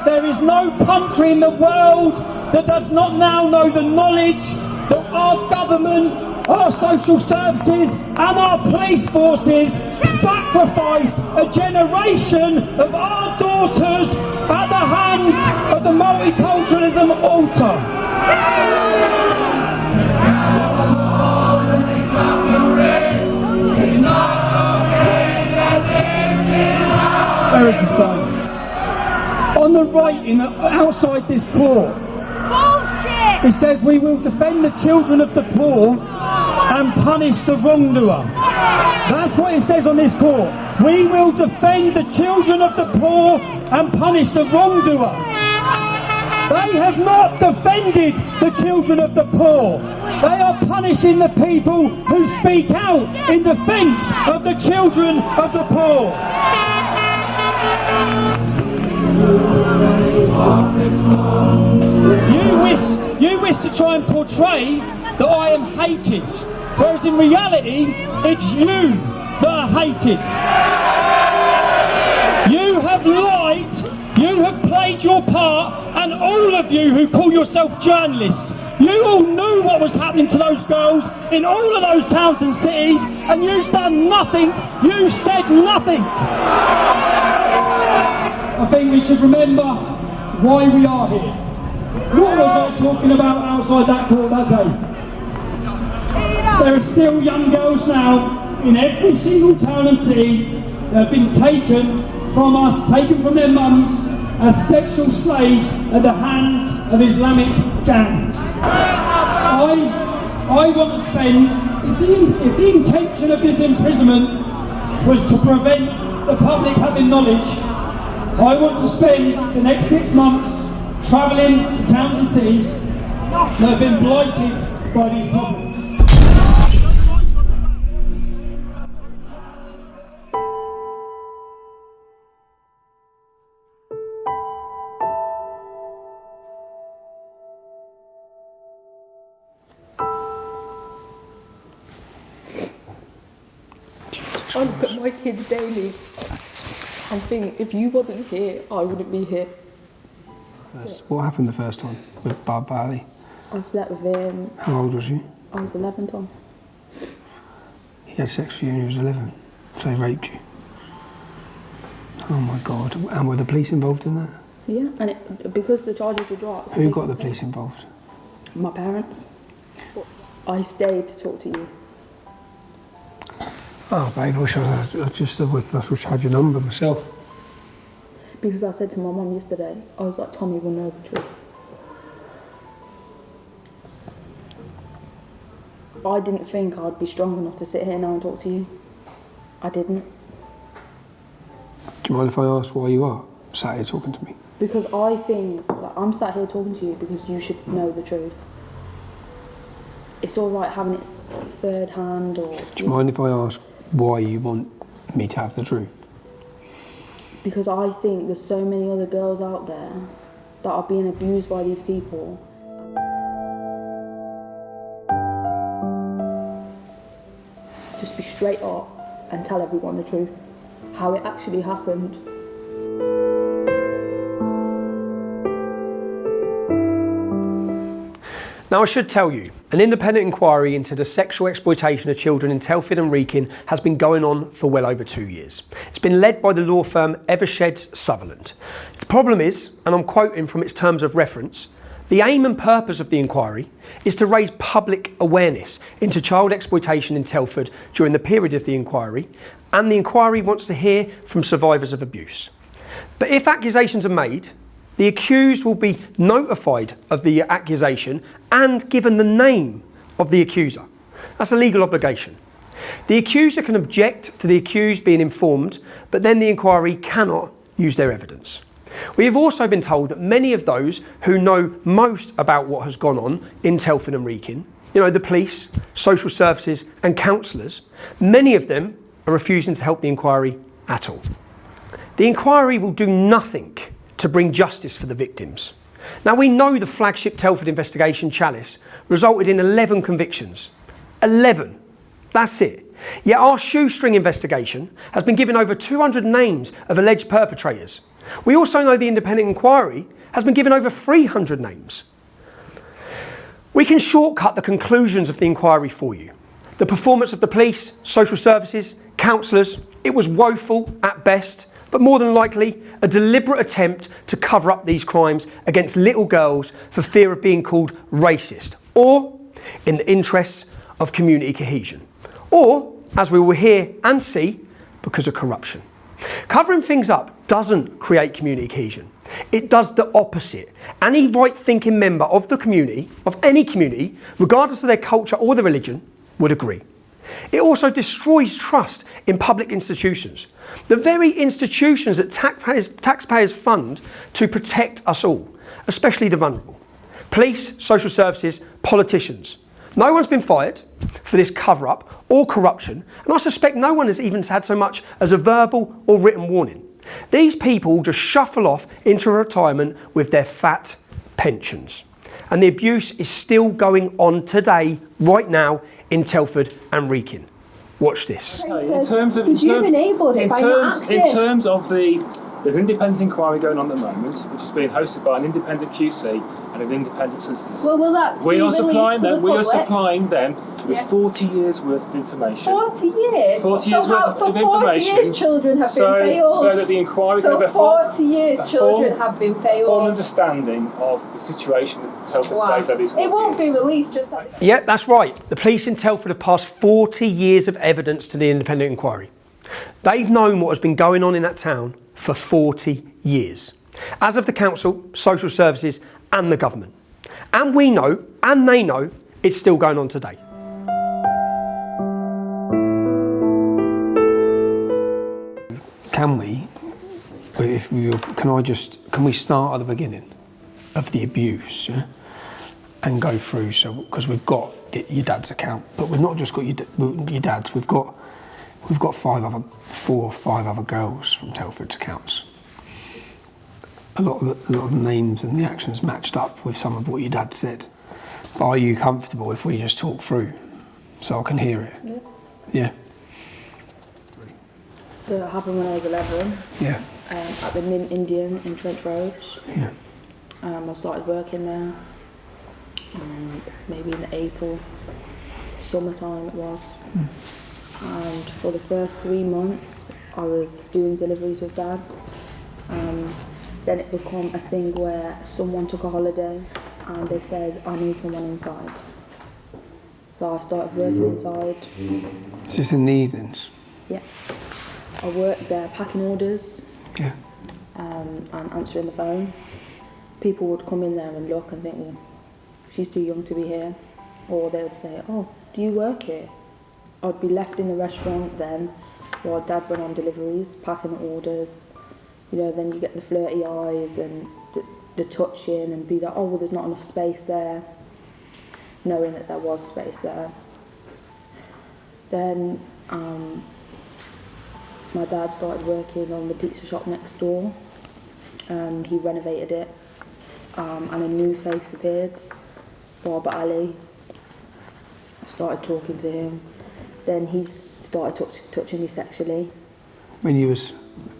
Friends, there is no country in the world that does not now know the knowledge that our government, our social services and our police forces sacrificed a generation of our daughters at the hands of the multiculturalism altar. Where is the sign? On the right, outside this court, bullshit. It says, "We will defend the children of the poor and punish the wrongdoer." That's what it says on this court. We will defend the children of the poor and punish the wrongdoer. They have not defended the children of the poor. They are punishing the people who speak out in defence of the children of the poor. You wish to try and portray that I am hated, whereas in reality, it's you that are hated. You have lied, you have played your part, and all of you who call yourself journalists, you all knew what was happening to those girls in all of those towns and cities, and you've done nothing, you said nothing. I think we should remember why we are here. What was I talking about outside that court that day? There are still young girls now in every single town and city that have been taken from us, taken from their mums as sexual slaves at the hands of Islamic gangs. I want to spend, if the intention of this imprisonment was to prevent the public having knowledge, I want to spend the next 6 months travelling to towns and cities that have been blighted by these problems. I look at my kids daily and think, if you wasn't here, I wouldn't be here. What happened the first time with Bob Barley? I slept with him. How old was you? I was 11, Tom. He had sex with you when you was 11, so he raped you. Oh my God, and were the police involved in that? Yeah, and because the charges were dropped. Who got the police involved? My parents. I stayed to talk to you. Oh babe, I wish I had your number myself. Because I said to my mum yesterday, I was like, Tommy will know the truth. I didn't think I'd be strong enough to sit here now and talk to you. I didn't. Do you mind if I ask why you are sat here talking to me? Because I think, like, I'm sat here talking to you because you should know the truth. It's all right having it third hand or... Do you mind if I ask why you want me to have the truth? Because I think there's so many other girls out there that are being abused by these people. Just be straight up and tell everyone the truth, how it actually happened. Now I should tell you, an independent inquiry into the sexual exploitation of children in Telford and Wrekin has been going on for well over 2 years. It's been led by the law firm Eversheds Sutherland. The problem is, and I'm quoting from its terms of reference, the aim and purpose of the inquiry is to raise public awareness into child exploitation in Telford during the period of the inquiry, and the inquiry wants to hear from survivors of abuse. But if accusations are made, the accused will be notified of the accusation and given the name of the accuser. That's a legal obligation. The accuser can object to the accused being informed, but then the inquiry cannot use their evidence. We have also been told that many of those who know most about what has gone on in Telford and Wrekin, the police, social services and counsellors, many of them are refusing to help the inquiry at all. The inquiry will do nothing to bring justice for the victims. Now we know the flagship Telford investigation, Chalice, resulted in 11 convictions. 11. That's it. Yet our shoestring investigation has been given over 200 names of alleged perpetrators. We also know the independent inquiry has been given over 300 names. We can shortcut the conclusions of the inquiry for you. The performance of the police, social services, counsellors, it was woeful at best, but more than likely a deliberate attempt to cover up these crimes against little girls for fear of being called racist, or in the interests of community cohesion, or, as we will hear and see, because of corruption. Covering things up doesn't create community cohesion. It does the opposite. Any right-thinking member of the community, of any community, regardless of their culture or their religion, would agree. It also destroys trust in public institutions, the very institutions that taxpayers fund to protect us all, especially the vulnerable. Police, social services, politicians. No one's been fired for this cover-up or corruption, and I suspect no one has even had so much as a verbal or written warning. These people just shuffle off into retirement with their fat pensions. And the abuse is still going on today, right now, in Telford and Wrekin. Watch this. In terms of there's an independent inquiry going on at the moment, which is being hosted by an independent QC and an independent solicitor. Well, will that we be are supplying released to them. the We are public? supplying them with 40 years worth of information. 40 years. 40 years so worth how, of for 40 information. years, children have been failed. So that the inquiry So can have 40 years, children have been failed. full understanding of the situation that Telford Space had is 40 It won't be years. released just like. Yeah, that's right. The police in Telford have passed 40 years of evidence to the independent inquiry. They've known what has been going on in that town for 40 years, as of the council, social services and the government. And we know, and they know, it's still going on today. Can we start at the beginning of the abuse, yeah? And go through, so because we've got your dad's account, but we've not just got your dad's. We've got 4 or 5 other girls from Telford's accounts. A lot of the names and the actions matched up with some of what your dad said. But are you comfortable if we just talk through, so I can hear it? Yeah. That happened when I was 11. Yeah. At the Mint Indian in Trench Road. Yeah. I started working there. Maybe in April, summertime it was. And for the first 3 months, I was doing deliveries with Dad. Then it became a thing where someone took a holiday and they said, I need someone inside. So I started working inside. Is this in the evenings? Yeah. I worked there packing orders. Yeah. And answering the phone. People would come in there and look and think, well, she's too young to be here. Or they would say, oh, do you work here? I'd be left in the restaurant then while Dad went on deliveries, packing the orders. You know, then you get the flirty eyes and the touching and be like, oh, well, there's not enough space there, knowing that there was space there. Then my dad started working on the pizza shop next door. He renovated it and a new face appeared, Bob Ali. I started talking to him. Then he started touching me sexually. When you was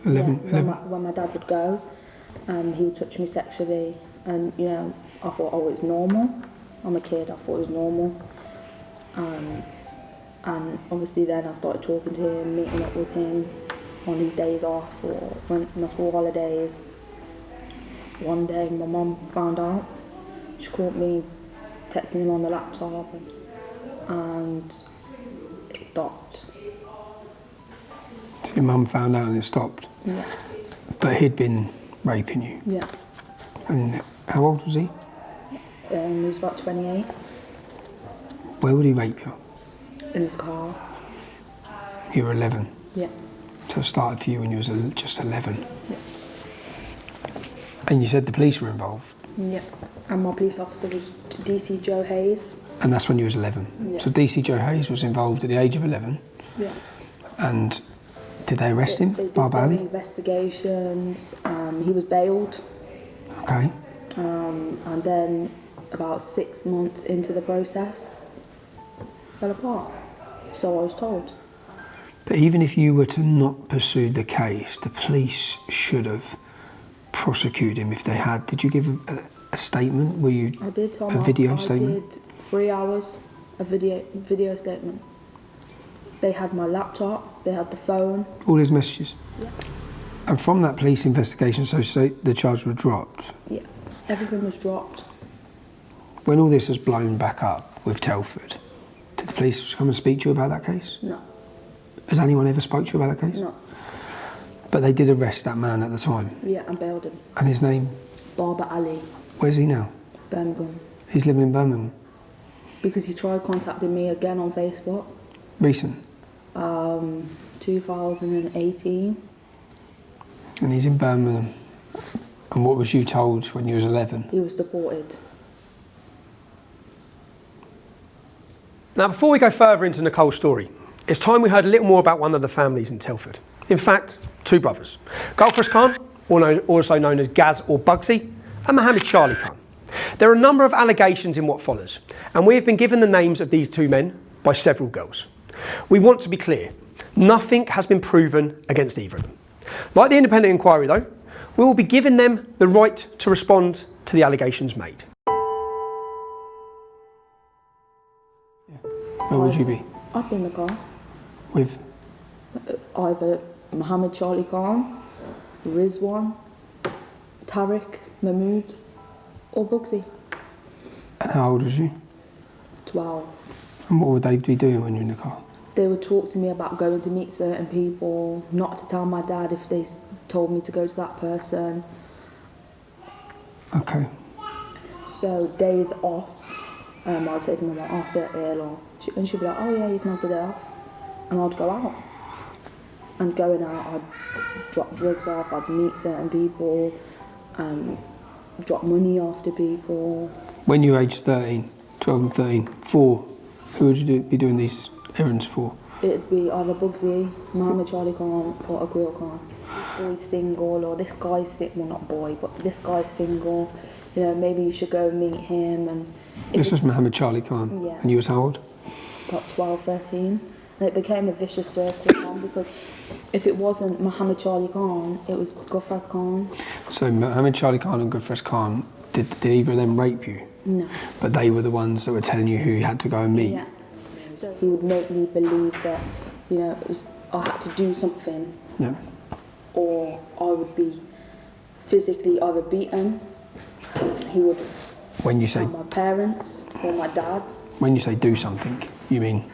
11? Yeah, when my dad would go, he would touch me sexually, and you know, I thought, oh, it's normal. I'm a kid, I thought it was normal. And obviously then I started talking to him, meeting up with him on his days off or when my school holidays. One day my mum found out. She caught me texting him on the laptop and it stopped. So your mum found out and it stopped? Yeah. But he'd been raping you? Yeah. And how old was he? He was about 28. Where would he rape you? In his car. You were 11? Yeah. So it started for you when you was just 11? Yeah. And you said the police were involved? Yeah. And my police officer was DC Joe Hayes. And that's when you was 11? Yeah. So DC Joe Hayes was involved at the age of 11? Yeah. And did they arrest him, They did Bob Ali? investigations. He was bailed. Okay. And then about 6 months into the process, fell apart. So I was told. But even if you were to not pursue the case, the police should have prosecute him if they had? Did you give a statement? Were you I did tell a video statement? I did 3 hours of video statement. They had my laptop, they had the phone. All his messages? Yeah. And from that police investigation, so the charges were dropped? Yeah, everything was dropped. When all this was blown back up with Telford, did the police come and speak to you about that case? No. Has anyone ever spoke to you about that case? No. But they did arrest that man at the time? Yeah, and bailed him. And his name? Barber Ali. Where's he now? Birmingham. He's living in Birmingham? Because he tried contacting me again on Facebook. Recent? 2018. And he's in Birmingham. And what was you told when you was 11? He was deported. Now, before we go further into Nicole's story, it's time we heard a little more about one of the families in Telford. In fact, 2 brothers. Gulfras Khan, also known as Gaz or Bugsy, and Mohammed Charlie Khan. There are a number of allegations in what follows, and we have been given the names of these 2 men by several girls. We want to be clear, nothing has been proven against either of them. Like the independent inquiry though, we will be giving them the right to respond to the allegations made. Where would you be? I'd be in the car. With? Either Mohammed Charlie Khan, Rizwan, Tariq, Mahmood, or Bugsy. And how old was you? 12. And what would they be doing when you're in the car? They would talk to me about going to meet certain people, not to tell my dad if they told me to go to that person. Okay. So days off, I'd say to my mum, I feel ill, and she'd be like, oh yeah, you can have the day off. And I'd go out. And going out, I'd drop drugs off, I'd meet certain people, drop money off to people. When you were aged 13, 12 and 13, 4, who would you be doing these errands for? It'd be either Bugsy, Mohammed Charlie Khan, or Agril Khan. This boy's single, or this guy's well, not boy, but this guy's single. You know, maybe you should go meet him. And this was Mohammed Charlie Khan? Yeah. And you was how old? About 12, 13. And it became a vicious circle, because if it wasn't Mohammed Charlie Khan, it was Gulfras Khan. So Mohammed Charlie Khan and Gulfras Khan, did either of them rape you? No. But they were the ones that were telling you who you had to go and meet? Yeah. So he would make me believe that, you know, I had to do something. Yeah. Or I would be physically either beaten. He would When you say tell my parents or my dad. When you say do something, you mean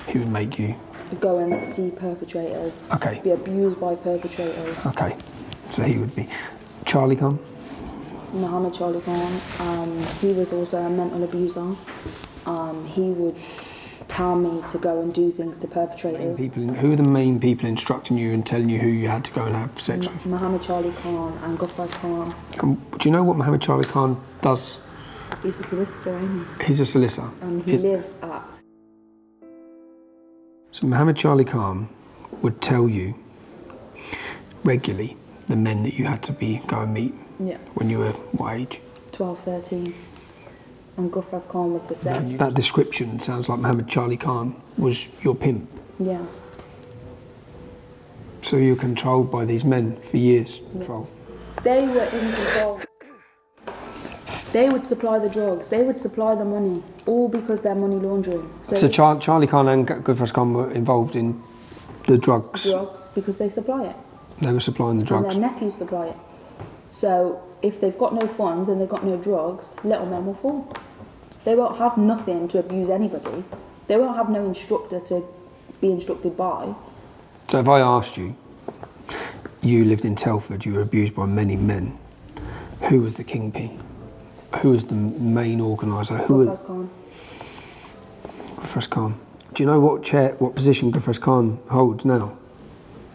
he would make you go and see perpetrators. Okay. Be abused by perpetrators. Okay. So he would be Charlie Khan? Mohammed Charlie Khan. He was also a mental abuser. He would tell me to go and do things to perpetrators. Who are the main people instructing you and telling you who you had to go and have sex with? Mohammed Charlie Khan and Gulfras Khan. Do you know what Mohammed Charlie Khan does? He's a solicitor, isn't he? He's a solicitor. And he lives at... So Mohammed Charlie Khan would tell you regularly the men that you had to go and meet when you were what age? 12, 13. And Gulfras Khan was the same. That description sounds like Mohammed Charlie Khan was your pimp. Yeah. So you were controlled by these men for years? Yeah. They were in control. They would supply the drugs, they would supply the money, all because they're money laundering. So Charlie Khan and Gulfras Khan were involved in the drugs? Drugs, because they supply it. They were supplying the drugs? And their nephews supply it. So if they've got no funds and they've got no drugs, little men will fall. They won't have nothing to abuse anybody. They won't have no instructor to be instructed by. So if I asked you, you lived in Telford, you were abused by many men, who was the kingpin? Who was the main organiser? Gulfras Khan. Gulfras Khan. Do you know what position Gulfras Khan holds now?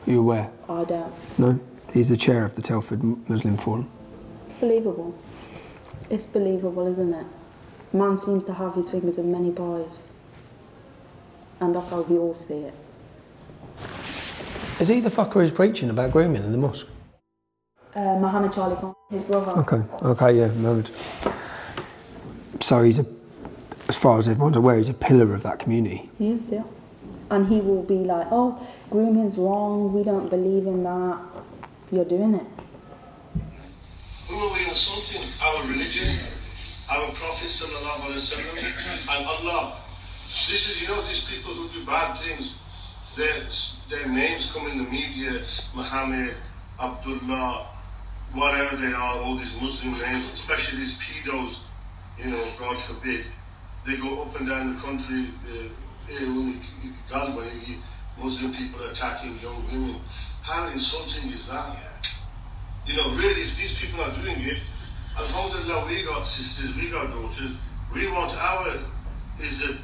Are you aware? I don't. No? He's the chair of the Telford Muslim Forum. Believable. It's believable, isn't it? Man seems to have his fingers in many pies. And that's how we all see it. Is he the fucker who's preaching about grooming in the mosque? Mohammed Charlie Khan, his brother. Okay, yeah, Mohammed. So he's as far as everyone's aware, he's a pillar of that community. He is, yeah. And he will be like, oh, grooming's wrong, we don't believe in that. You're doing it. insulting our religion, our Prophet sallallahu alaihi wasallam, and Allah. This is, you know, these people who do bad things, their names come in the media, Muhammad, Abdullah, whatever they are, all these Muslim names, especially these pedos, you know, God forbid. They go up and down the country, Muslim people attacking young women. How insulting is that? You know, really, if these people are doing it, alhamdulillah, we got sisters, we got daughters, we want our, is it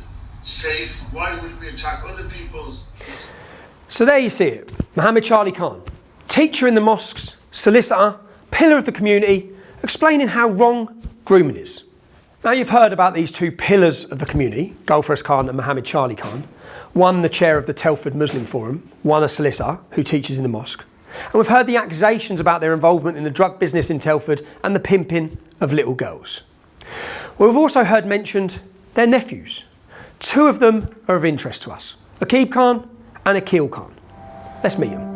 safe? Why would we attack other people's? So there you see it. Mohammed Charlie Khan, teacher in the mosques, solicitor, pillar of the community, explaining how wrong grooming is. Now you've heard about these two pillars of the community, Gulfars Khan and Mohammed Charlie Khan. One the chair of the Telford Muslim Forum, one a solicitor who teaches in the mosque. And we've heard the accusations about their involvement in the drug business in Telford and the pimping of little girls. Well, we've also heard mentioned their nephews. Two of them are of interest to us, Aqib Khan and Akil Khan. Let's meet them.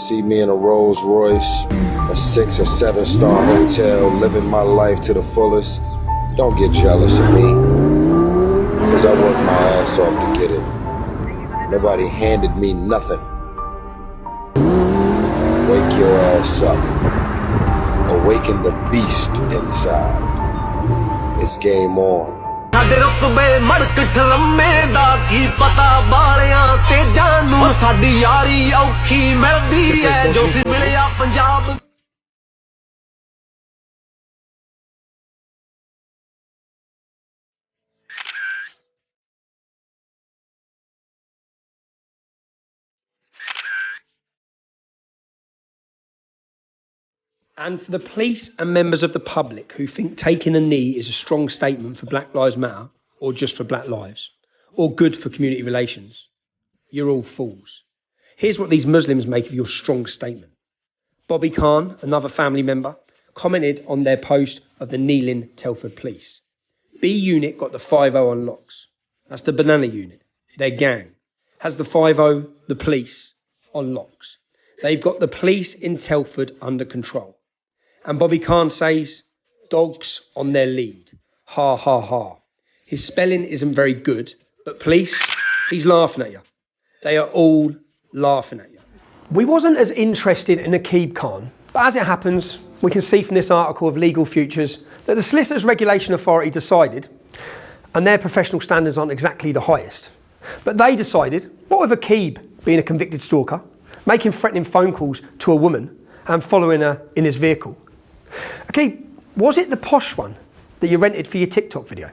See me in a Rolls Royce, a 6 or 7 star hotel, living my life to the fullest. Don't get jealous of me, cause I worked my ass off to get it. Nobody handed me nothing. Wake your ass up. Awaken the beast inside. It's game on. ਸਾਡੇ ਰੁਤਬੇ ਮੜਕ ਠਰਮੇ ਦਾ ਕੀ ਪਤਾ ਬਾਲਿਆਂ ਤੇ ਜਾਨੂ ਸਾਡੀ ਯਾਰੀ ਔਖੀ ਮਿਲਦੀ ਐ ਜੋ ਸੀ ਮਿਲਿਆ Punjab And for the police and members of the public who think taking a knee is a strong statement for Black Lives Matter, or just for Black lives, or good for community relations, you're all fools. Here's what these Muslims make of your strong statement. Bobby Khan, another family member, commented on their post of the kneeling Telford police. B unit got the 5-0 on locks. That's the banana unit. Their gang has the 5-0, the police, on locks. They've got the police in Telford under control. And Bobby Khan says, dogs on their lead. Ha, ha, ha. His spelling isn't very good, but police, he's laughing at you. They are all laughing at you. We wasn't as interested in Aqib Khan, but as it happens, we can see from this article of Legal Futures that the Solicitors Regulation Authority decided, and their professional standards aren't exactly the highest, but they decided, what with Aqib being a convicted stalker, making threatening phone calls to a woman and following her in his vehicle. Okay, was it the posh one that you rented for your TikTok video?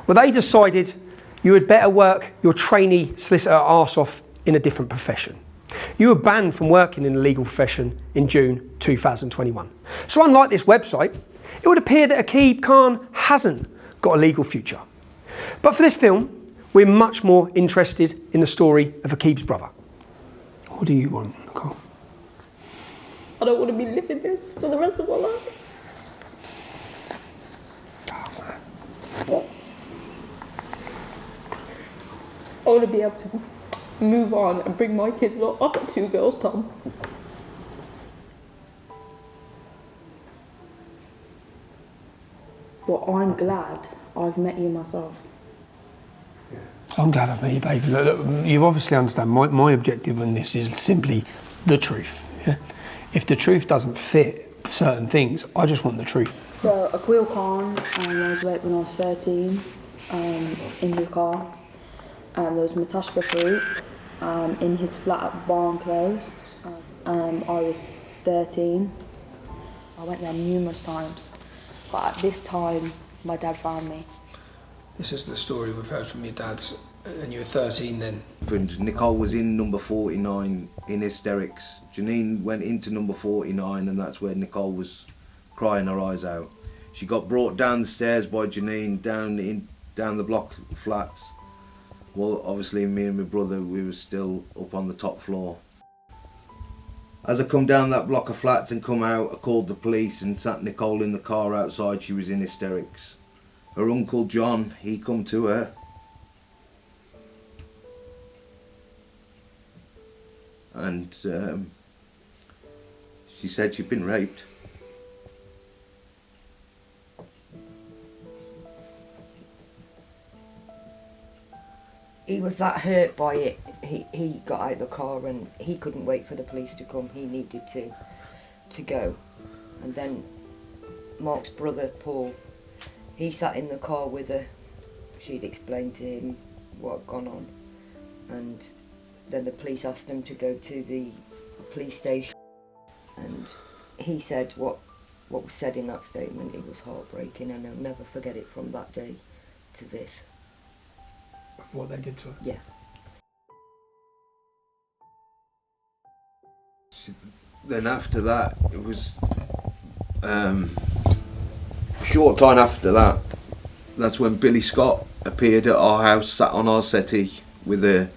Well, they decided you had better work your trainee solicitor arse off in a different profession. You were banned from working in the legal profession in June 2021. So unlike this website, it would appear that Aqib Khan hasn't got a legal future. But for this film, we're much more interested in the story of Aqib's brother. What do you want, Nicole? I don't want to be living this for the rest of my life. I want to be able to move on and bring my kids along. I've got 2 girls, Tom. But I'm glad I've met you myself. I'm glad I've met you, baby. Look, you obviously understand my objective in this is simply the truth. Yeah? If the truth doesn't fit certain things, I just want the truth. So, Akil Khan was raped when I was 13 in his car. There was Matashba Farouk in his flat at Barn Close. I was 13. I went there numerous times, but at this time, my dad found me. This is the story we've heard from your dad, and you were 13 then. Nicole was in number 49 in hysterics. Janine went into number 49, and that's where Nicole was crying her eyes out. She got brought down the stairs by Janine down the block of flats. Well, obviously me and my brother, we were still up on the top floor. As I come down that block of flats and come out, I called the police and sat Nicole in the car outside. She was in hysterics. Her uncle John, he come to her and she said she'd been raped. He was that hurt by it, he got out of the car and he couldn't wait for the police to come. He needed to go. And then Mark's brother, Paul, he sat in the car with her. She'd explained to him what had gone on. And then the police asked him to go to the police station. And he said what was said in that statement. It was heartbreaking, and I'll never forget it from that day to this. What they did to her? Yeah. Then after that, it was a short time after that, that's when Billy Scott appeared at our house, sat on our settee with a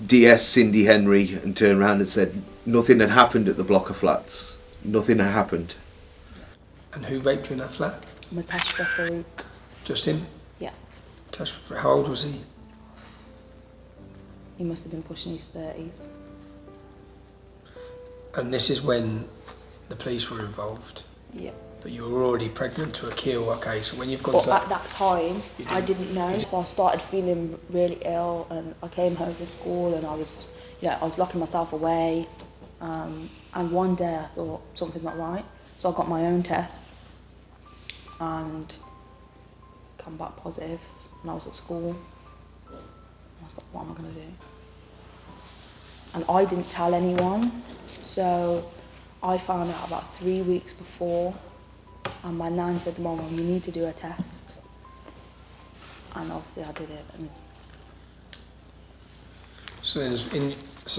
DS Cindy Henry, and turned around and said nothing had happened at the block of flats. Nothing had happened. And who raped you in that flat? Matashka Farouk. Just him? Yeah. How old was he? He must have been pushing his 30s. And this is when the police were involved? Yeah. But you were already pregnant to a kill, okay, so when you've gone But to at that time, I didn't know. So I started feeling really ill, and I came home from school and I was locking myself away. And one day I thought something's not right. So I got my own test and come back positive, and I was at school. I was like, what am I going to do? And I didn't tell anyone, so I found out about 3 weeks before, and my nan said to my mum, you need to do a test. And obviously I did it. And so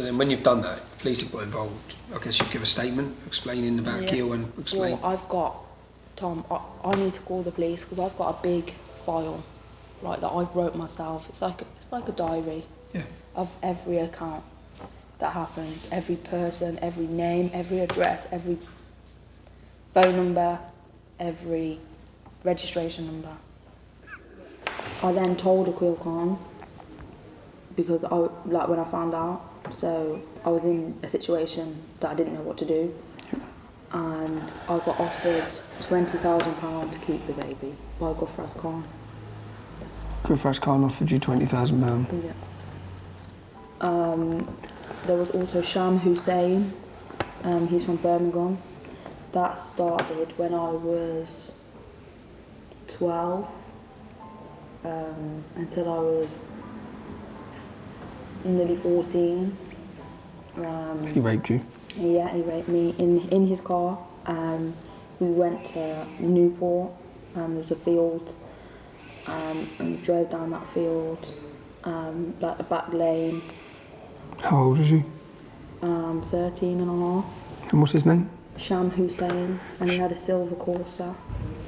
then when you've done that, police have got involved. I guess you give a statement explaining about yeah. Kiel and explain. Well, I've got, Tom, I need to call the police because I've got a big file, like, that I've wrote myself. It's like a diary of every account that happened, every person, every name, every address, every phone number, every registration number. I then told Aqil Khan because when I found out, so I was in a situation that I didn't know what to do, and I got offered £20,000 to keep the baby by Gufraz Khan. Gufraz Khan offered you £20,000? Yeah. There was also Sham Hussein, he's from Birmingham. That started when I was 12 until I was nearly 14. He raped you? Yeah, he raped me in his car. We went to Newport, there was a field, and we drove down that field, like a back lane. How old was you? 13 and a half. And what's his name? Sham Hussein, and he had a silver Corsa,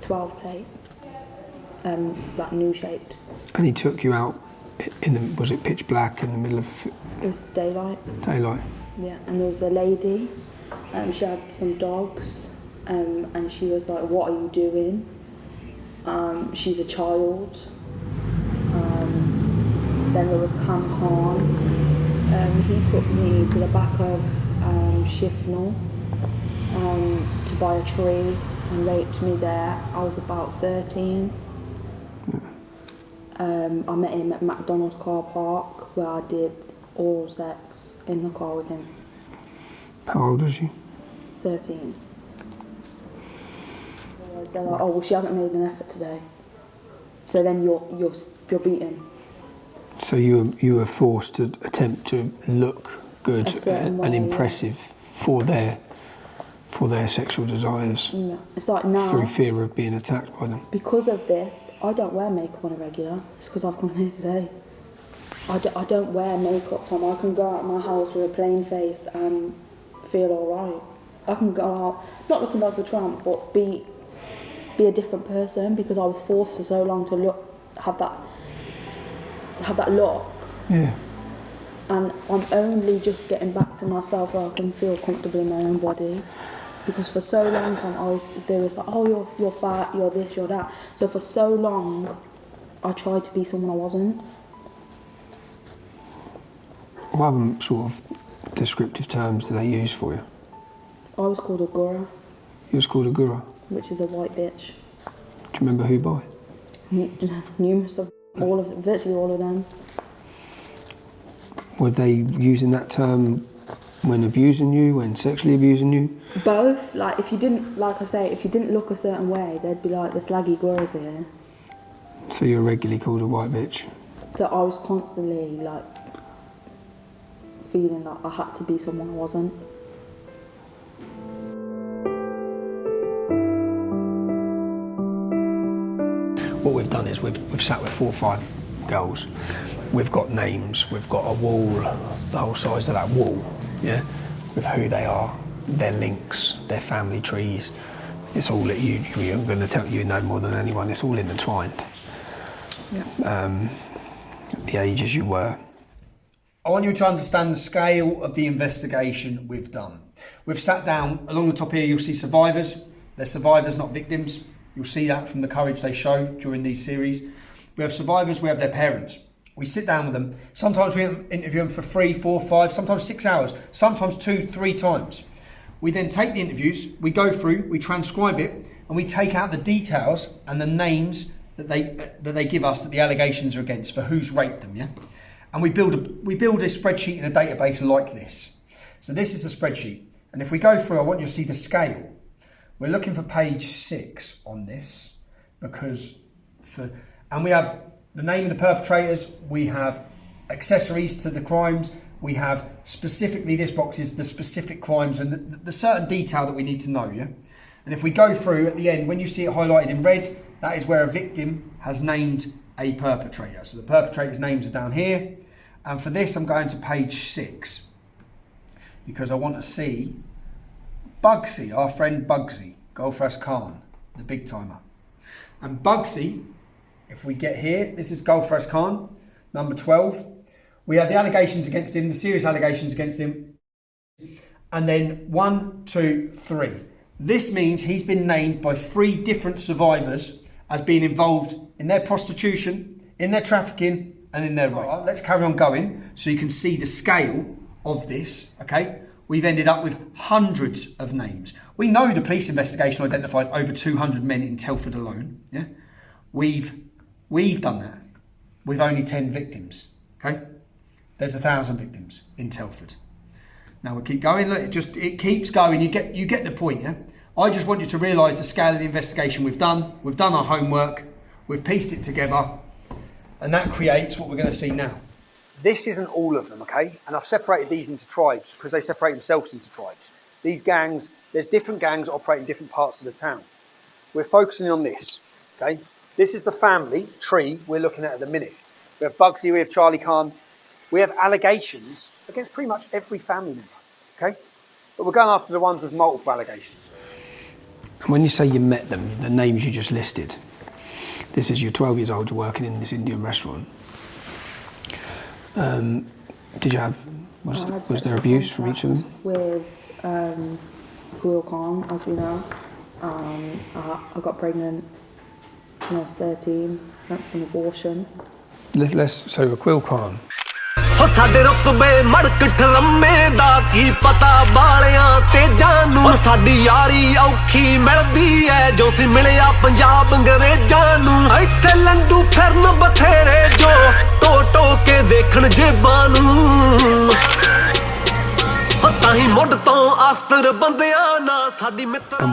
12 plate, like new shaped. And he took you out was it pitch black in the middle of... It was daylight. Daylight? Yeah, and there was a lady, she had some dogs, and she was like, what are you doing? She's a child. Then there was Cam Khan. He took me to the back of Shifnal to buy a tree and raped me there. I was about 13. I met him at McDonald's car park where I did oral sex in the car with him. How old was you? 13. They're like, oh well, she hasn't made an effort today, so then you're beaten. So you were forced to attempt to look good and impressive for their sexual desires. Yeah. It's like now, through fear of being attacked by them. Because of this, I don't wear makeup on a regular. It's because I've come here today. I don't wear makeup, Tom. I can go out of my house with a plain face and feel alright. I can go out, not looking like a tramp, but be a different person because I was forced for so long to have that look. Yeah. And I'm only just getting back to myself where I can feel comfortable in my own body. Because for so long, there was like, oh, you're fat, you're this, you're that. So for so long, I tried to be someone I wasn't. Well, I haven't sort of descriptive terms do they use for you? I was called a gura, You was called a gura. which is a white bitch. Do you remember who by? Numerous of virtually all of them. Were they using that term when abusing you, when sexually abusing you? Both. Like if you didn't, like I say, if you didn't look a certain way, they'd be like the slaggy guras here. So you're regularly called a white bitch? So I was constantly like feeling like I had to be someone I wasn't. What we've done is we've sat with 4 or 5 girls. We've got names, we've got a wall, the whole size of that wall, yeah, with who they are, their links, their family trees. It's all that you're going to tell you know more than anyone. It's all intertwined. Yeah. The ages you were. I want you to understand the scale of the investigation we've done. We've sat down, along the top here you'll see survivors. They're survivors, not victims. You'll see that from the courage they show during these series. We have survivors, we have their parents. We sit down with them. Sometimes we interview them for 3, 4, 5, sometimes 6 hours, sometimes 2, 3 times. We then take the interviews, we go through, we transcribe it, and we take out the details and the names that they give us that the allegations are against for who's raped them, yeah? And we build a spreadsheet in a database like this. So this is a spreadsheet. And if we go through, I want you to see the scale. We're looking for page 6 on this and we have the name of the perpetrators, we have accessories to the crimes, we have specifically, this box is the specific crimes and the certain detail that we need to know, yeah? And if we go through at the end, when you see it highlighted in red, that is where a victim has named a perpetrator. So the perpetrator's names are down here. And for this, I'm going to page 6 because I want to see Bugsy, our friend Bugsy, Gulfras Khan, the big timer. And Bugsy, if we get here, this is Gulfras Khan, number 12. We have the allegations against him, the serious allegations against him. And then 1, 2, 3. This means he's been named by 3 different survivors as being involved in their prostitution, in their trafficking, and in their rape. Let's carry on going so you can see the scale of this, okay? We've ended up with hundreds of names. We know the police investigation identified over 200 men in Telford alone, yeah? We've done that with only 10 victims, okay? There's 1,000 victims in Telford. Now we'll keep going, look, it keeps going, you get the point, yeah? I just want you to realise the scale of the investigation we've done our homework, we've pieced it together, and that creates what we're going to see now. This isn't all of them, okay? And I've separated these into tribes because they separate themselves into tribes. These gangs, there's different gangs that operate in different parts of the town. We're focusing on this, okay? This is the family tree we're looking at the minute. We have Bugsy, we have Charlie Khan. We have allegations against pretty much every family member, okay? But we're going after the ones with multiple allegations. And when you say you met them, the names you just listed, this is you're 12 years old, you're working in this Indian restaurant. Did you have, was there abuse from each of them? With Quil Khan, as we know. I got pregnant when I was 13, went for an abortion. So Quil Khan. ਸਾਡੇ ਰੁਤਬੇ ਮੜਕ ਠਰਮੇ ਦਾ ਕੀ ਪਤਾ ਬਾਲਿਆਂ ਤੇ ਜਾਨੂੰ ਸਾਡੀ ਯਾਰੀ ਔਖੀ ਮਿਲਦੀ ਐ ਜੋ ਸੀ ਮਿਲਿਆ ਪੰਜਾਬ ਅੰਗਰੇਜ਼ਾਂ ਨੂੰ ਇੱਥੇ ਲੰਡੂ ਫਿਰਨ ਬਥੇਰੇ ਜੋ ਟੋ ਕੇ ਵੇਖਣ ਜੇਬਾਂ ਨੂੰ ਤਾਂ ਹੀ ਮੁੱਢ ਤੋਂ ਆਸਤਰ ਬੰਦਿਆਂ ਨਾ ਸਾਡੀ ਮਿੱਤਰ And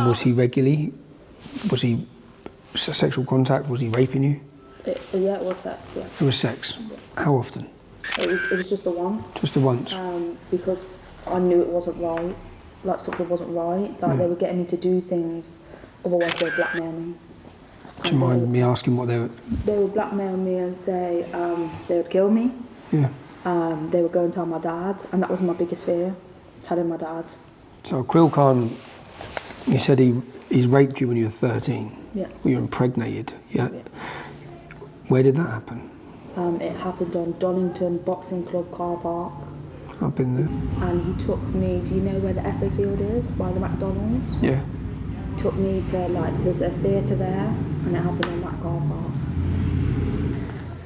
was he sexual contact? Was he raping you? Yeah, it was sex, yeah. It was sex. How often? It was just the once. Just the once? Because I knew it wasn't right. Like, something wasn't right. Like, they were getting me to do things, otherwise they would blackmail me. Do you mind me asking what they were? They would blackmail me and say they would kill me. Yeah. They would go and tell my dad, and that was my biggest fear, telling my dad. So Quil Khan, you said he's raped you when you were 13. Yeah. Well, you're impregnated, yeah? Where did that happen? It happened on Donington Boxing Club car park. I've been there. And he took me, do you know where the Esso Field is, by the McDonald's? Yeah. Took me to, like, there's a theatre there, and it happened on that car park.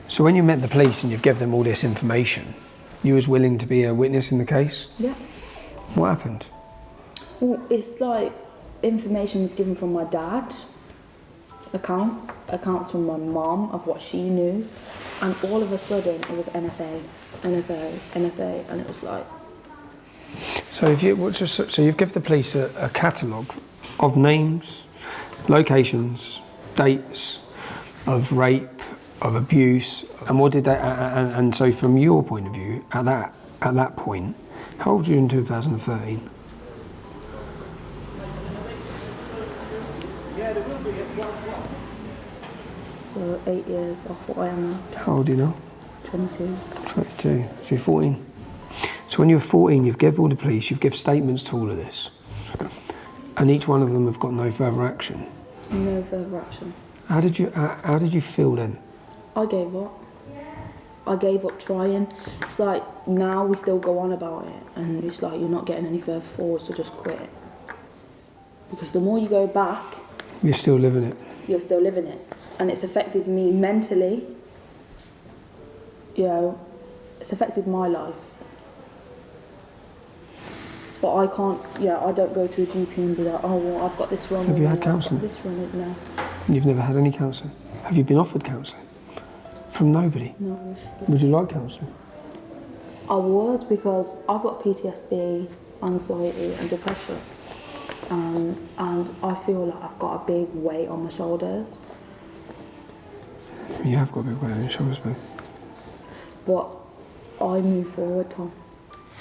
So when you met the police and you've given them all this information, you was willing to be a witness in the case? Yeah. What happened? Well, it's like information was given from my dad, accounts from my mum of what she knew, and all of a sudden it was NFA, and it was like. So you've given the police a catalogue of names, locations, dates of rape, of abuse, and what did they? And so from your point of view, at that point, how old were you in 2013? So 8 years off what I am now. How old are you now? 22. 22. So you're 14. So when you were 14, you've given all the police, you've given statements to all of this, and each one of them have got no further action. No further action. How did you feel then? I gave up. I gave up trying. It's like now we still go on about it, and it's like you're not getting any further forward, so just quit. Because the more you go back, you're still living it. You're still living it, and it's affected me mentally. You know, it's affected my life. But I can't. I don't go to a GP and be like, oh well, I've got this wrong. Have you had counselling? This wrong with me. You've never had any counselling? Have you been offered counselling? From nobody? No. Would you like counselling? I would, because I've got PTSD, anxiety and depression. And I feel like I've got a big weight on my shoulders. You have got a big weight on your shoulders, babe. But I move forward, Tom.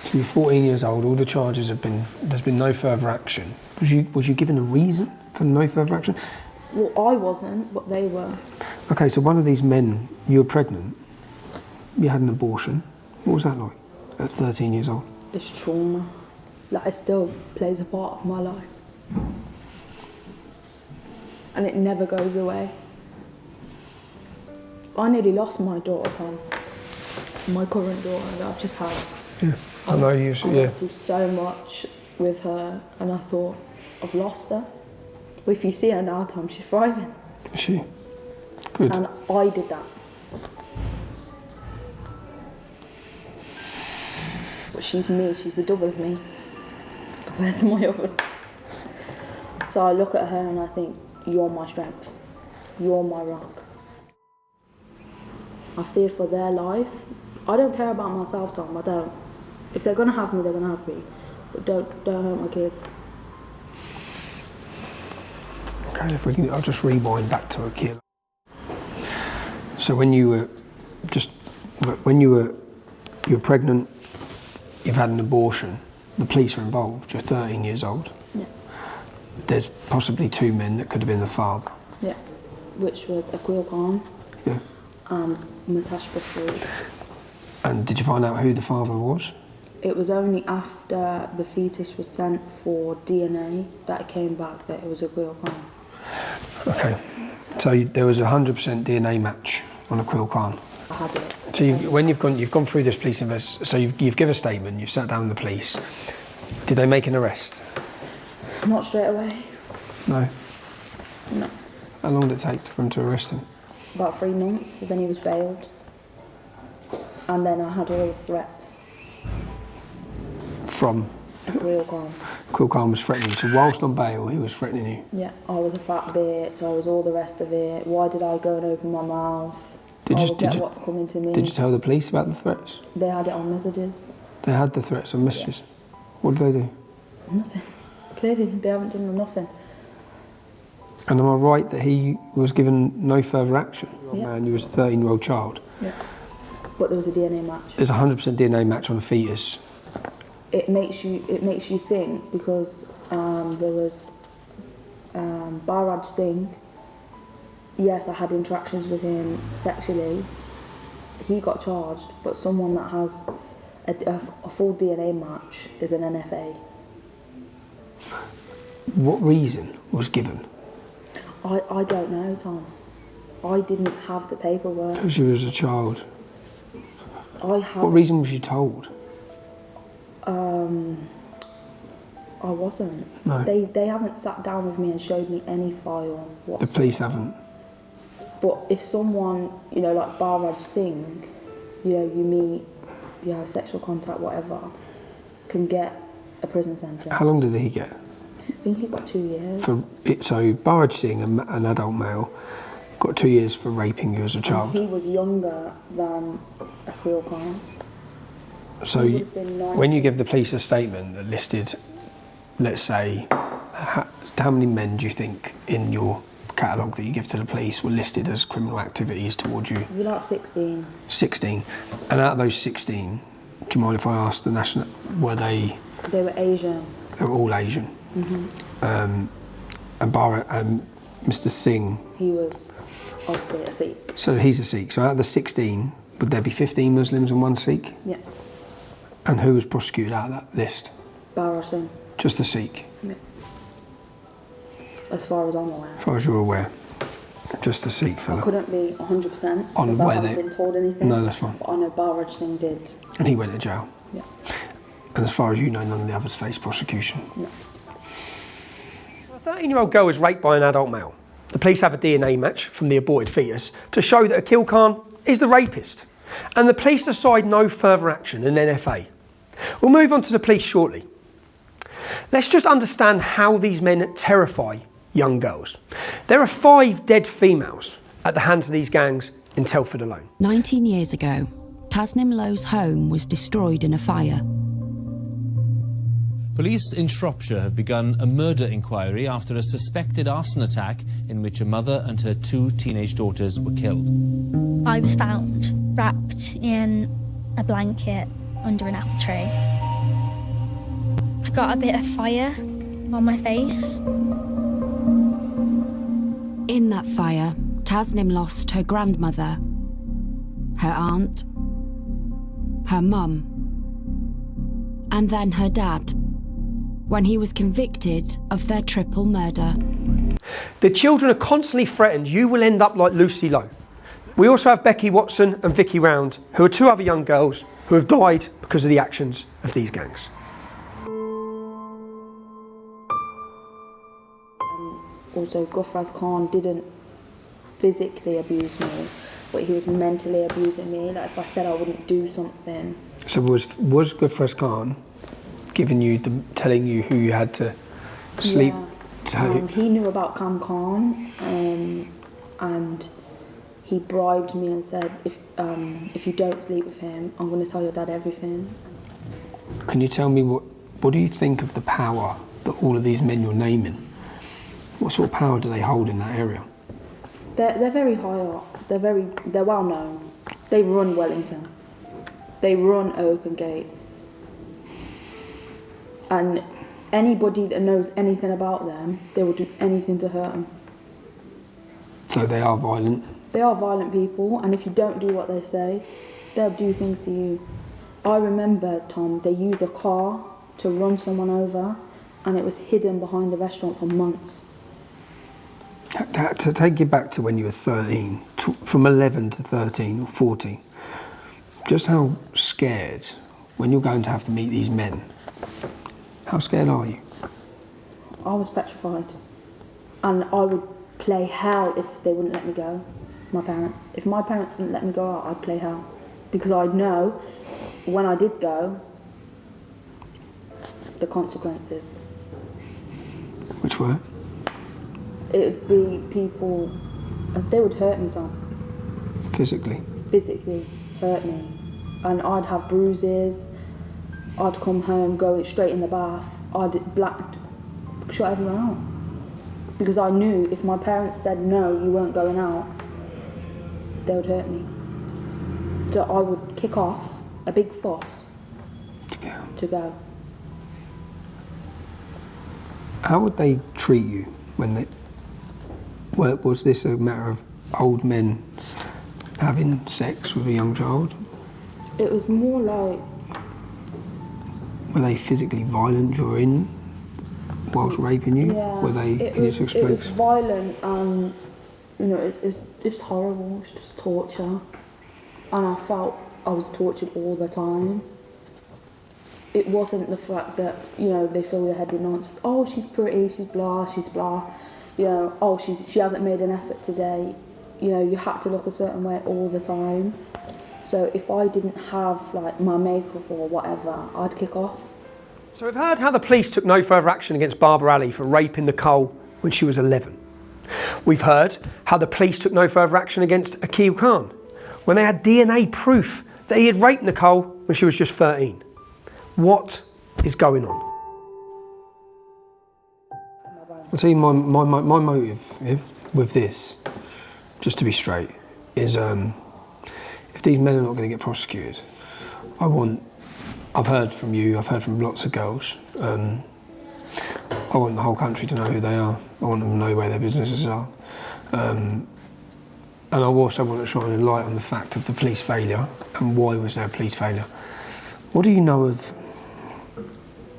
So you're 14 years old, all the charges have been, there's been no further action. Was you given a reason for no further action? Well, I wasn't, but they were. Okay, so one of these men, you were pregnant, you had an abortion. What was that like at 13 years old? It's trauma. Like, it still plays a part of my life. And it never goes away. I nearly lost my daughter, Tom. My current daughter that I've just had. Yeah, I know you. I went through so much with her, and I thought, I've lost her. But if you see her now, Tom, she's thriving. Is she? Good. And I did that. But she's me, she's the double of me compared to my others. So I look at her and I think, you're my strength. You're my rock. I fear for their life. I don't care about myself, Tom, I don't. If they're gonna have me, they're gonna have me. But don't hurt my kids. Okay, if we can, I'll just rewind back to a kid. So when you were pregnant, you've had an abortion, the police are involved, you're 13 years old. Yeah. There's possibly two men that could have been the father. Yeah, which was Aqil Khan. Yeah. And Matash Baffood. And did you find out who the father was? It was only after the fetus was sent for DNA that it came back that it was Aqil Khan. Okay, so there was a 100% DNA match on Aqil Khan. I had it. So when you've gone through this police investigation, so you've given a statement, you've sat down with the police. Did they make an arrest? Not straight away. No. No. How long did it take for them to arrest him? About 3 months, but then he was bailed. And then I had all the threats. From? Aqil Khan. Aqil Khan was threatening you. So whilst on bail, he was threatening you? Yeah, I was a fat bitch, I was all the rest of it. Why did I go and open my mouth? What's coming to me. Did you tell the police about the threats? They had it on messages. They had the threats on messages? Yeah. What did they do? Nothing. Clearly, they haven't done nothing. And am I right that he was given no further action? Yeah. Man, you was a 13-year-old child. Yeah. But there was a DNA match. There's a 100% DNA match on a fetus. It makes you think, because there was Barraj Singh. Yes, I had interactions with him sexually. He got charged, but someone that has a full DNA match is an NFA. What reason was given? I don't know, Tom. I didn't have the paperwork. Because you was a child. What reason was you told? I wasn't. No. They haven't sat down with me and showed me any file whatsoever. The police haven't? But if someone, like Barraj Singh, you meet, you have sexual contact, whatever, can get a prison sentence. How long did he get? I think he got 2 years. So Barrage Singh, an adult male, got 2 years for raping you as a child. And he was younger than Akhil Khan. So when you give the police a statement that listed, let's say, how many men do you think in your catalogue that you give to the police were listed as criminal activities towards you? It was about 16. 16. And out of those 16, do you mind if I ask the national, were they? They were Asian. They were all Asian. Mm-hmm. And Mr. Singh. He was obviously a Sikh. So he's a Sikh. So out of the 16, would there be 15 Muslims and 1 Sikh? Yeah. And who was prosecuted out of that list? Barra Singh. Just the Sikh? Yeah. As far as I'm aware. As far as you're aware. Just the Sikh fella. I couldn't be 100% on because I haven't been told anything. No, that's fine. But I know Barrage Singh did. And he went to jail? Yeah. And as far as you know, none of the others faced prosecution? No. A 13-year-old girl was raped by an adult male. The police have a DNA match from the aborted fetus to show that Akhil Khan is the rapist. And the police decide no further action in NFA. We'll move on to the police shortly. Let's just understand how these men terrify young girls. There are 5 dead females at the hands of these gangs in Telford alone. 19 years ago, Tasnim Lowe's home was destroyed in a fire. Police in Shropshire have begun a murder inquiry after a suspected arson attack in which a mother and her 2 teenage daughters were killed. I was found wrapped in a blanket under an apple tree. I got a bit of fire on my face. In that fire, Tasnim lost her grandmother, her aunt, her mum, and then her dad, when he was convicted of their triple murder. The children are constantly threatened you will end up like Lucy Lowe. We also have Becky Watson and Vicky Round, who are 2 other young girls who have died because of the actions of these gangs. Also, Gufraz Khan didn't physically abuse me, but he was mentally abusing me. Like if I said I wouldn't do something. So was Gufraz Khan giving you, telling you who you had to sleep? Yeah. He knew about Kam Khan, and he bribed me and said, if you don't sleep with him, I'm going to tell your dad everything. Can you tell me what do you think of the power that all of these men you're naming? What sort of power do they hold in that area? They're very high up. They're well known. They run Wellington. They run Oaken Gates. And anybody that knows anything about them, they will do anything to hurt them. So they are violent? They are violent people, and if you don't do what they say, they'll do things to you. I remember, Tom, they used a car to run someone over, and it was hidden behind the restaurant for months. To take you back to when you were 13, from 11 to 13 or 14, just how scared, when you're going to have to meet these men, how scared are you? I was petrified. And I would play hell if they wouldn't let me go, my parents. If my parents wouldn't let me go out, I'd play hell. Because I'd know, when I did go, the consequences. Which were? It would be people, they would hurt me, Tom. Physically? Physically hurt me. And I'd have bruises. I'd come home, go straight in the bath. I'd shut everyone out. Because I knew if my parents said, no, you weren't going out, they would hurt me. So I would kick off a big fuss to go. How would they treat you when they... Well, was this a matter of old men having sex with a young child? It was more like... Were they physically violent during, whilst raping you? Yeah. Were they... It was violent and, you know, it's horrible, it's just torture. And I felt I was tortured all the time. It wasn't the fact that, you know, they fill your head with nonsense. Oh, she's pretty, she's blah. You know, oh, she hasn't made an effort today. You know, you had to look a certain way all the time. So if I didn't have, like, my makeup or whatever, I'd kick off. So we've heard how the police took no further action against Barbara Ali for raping Nicole when she was 11. We've heard how the police took no further action against Akil Khan when they had DNA proof that he had raped Nicole when she was just 13. What is going on? I'll tell you my motive with this, just to be straight, is if these men are not going to get prosecuted, I've heard from you, I've heard from lots of girls, I want the whole country to know who they are. I want them to know where their businesses are. And I also want to shine a light on the fact of the police failure and why was there a police failure. What do you know of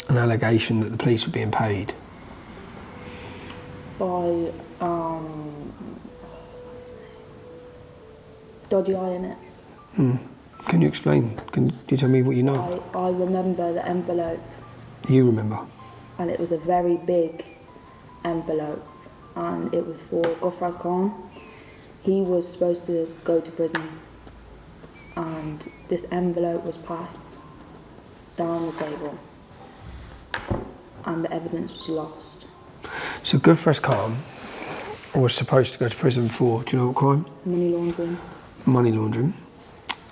an allegation that the police were being paid? By, Dodgy Eye in it. Can you explain? Can you tell me what you know? I remember the envelope. You remember? And it was a very big envelope, and it was for Gofraz Khan. He was supposed to go to prison, and this envelope was passed down the table, and the evidence was lost. So Gofraz Khan was supposed to go to prison for, do you know what crime? Money laundering. Money laundering.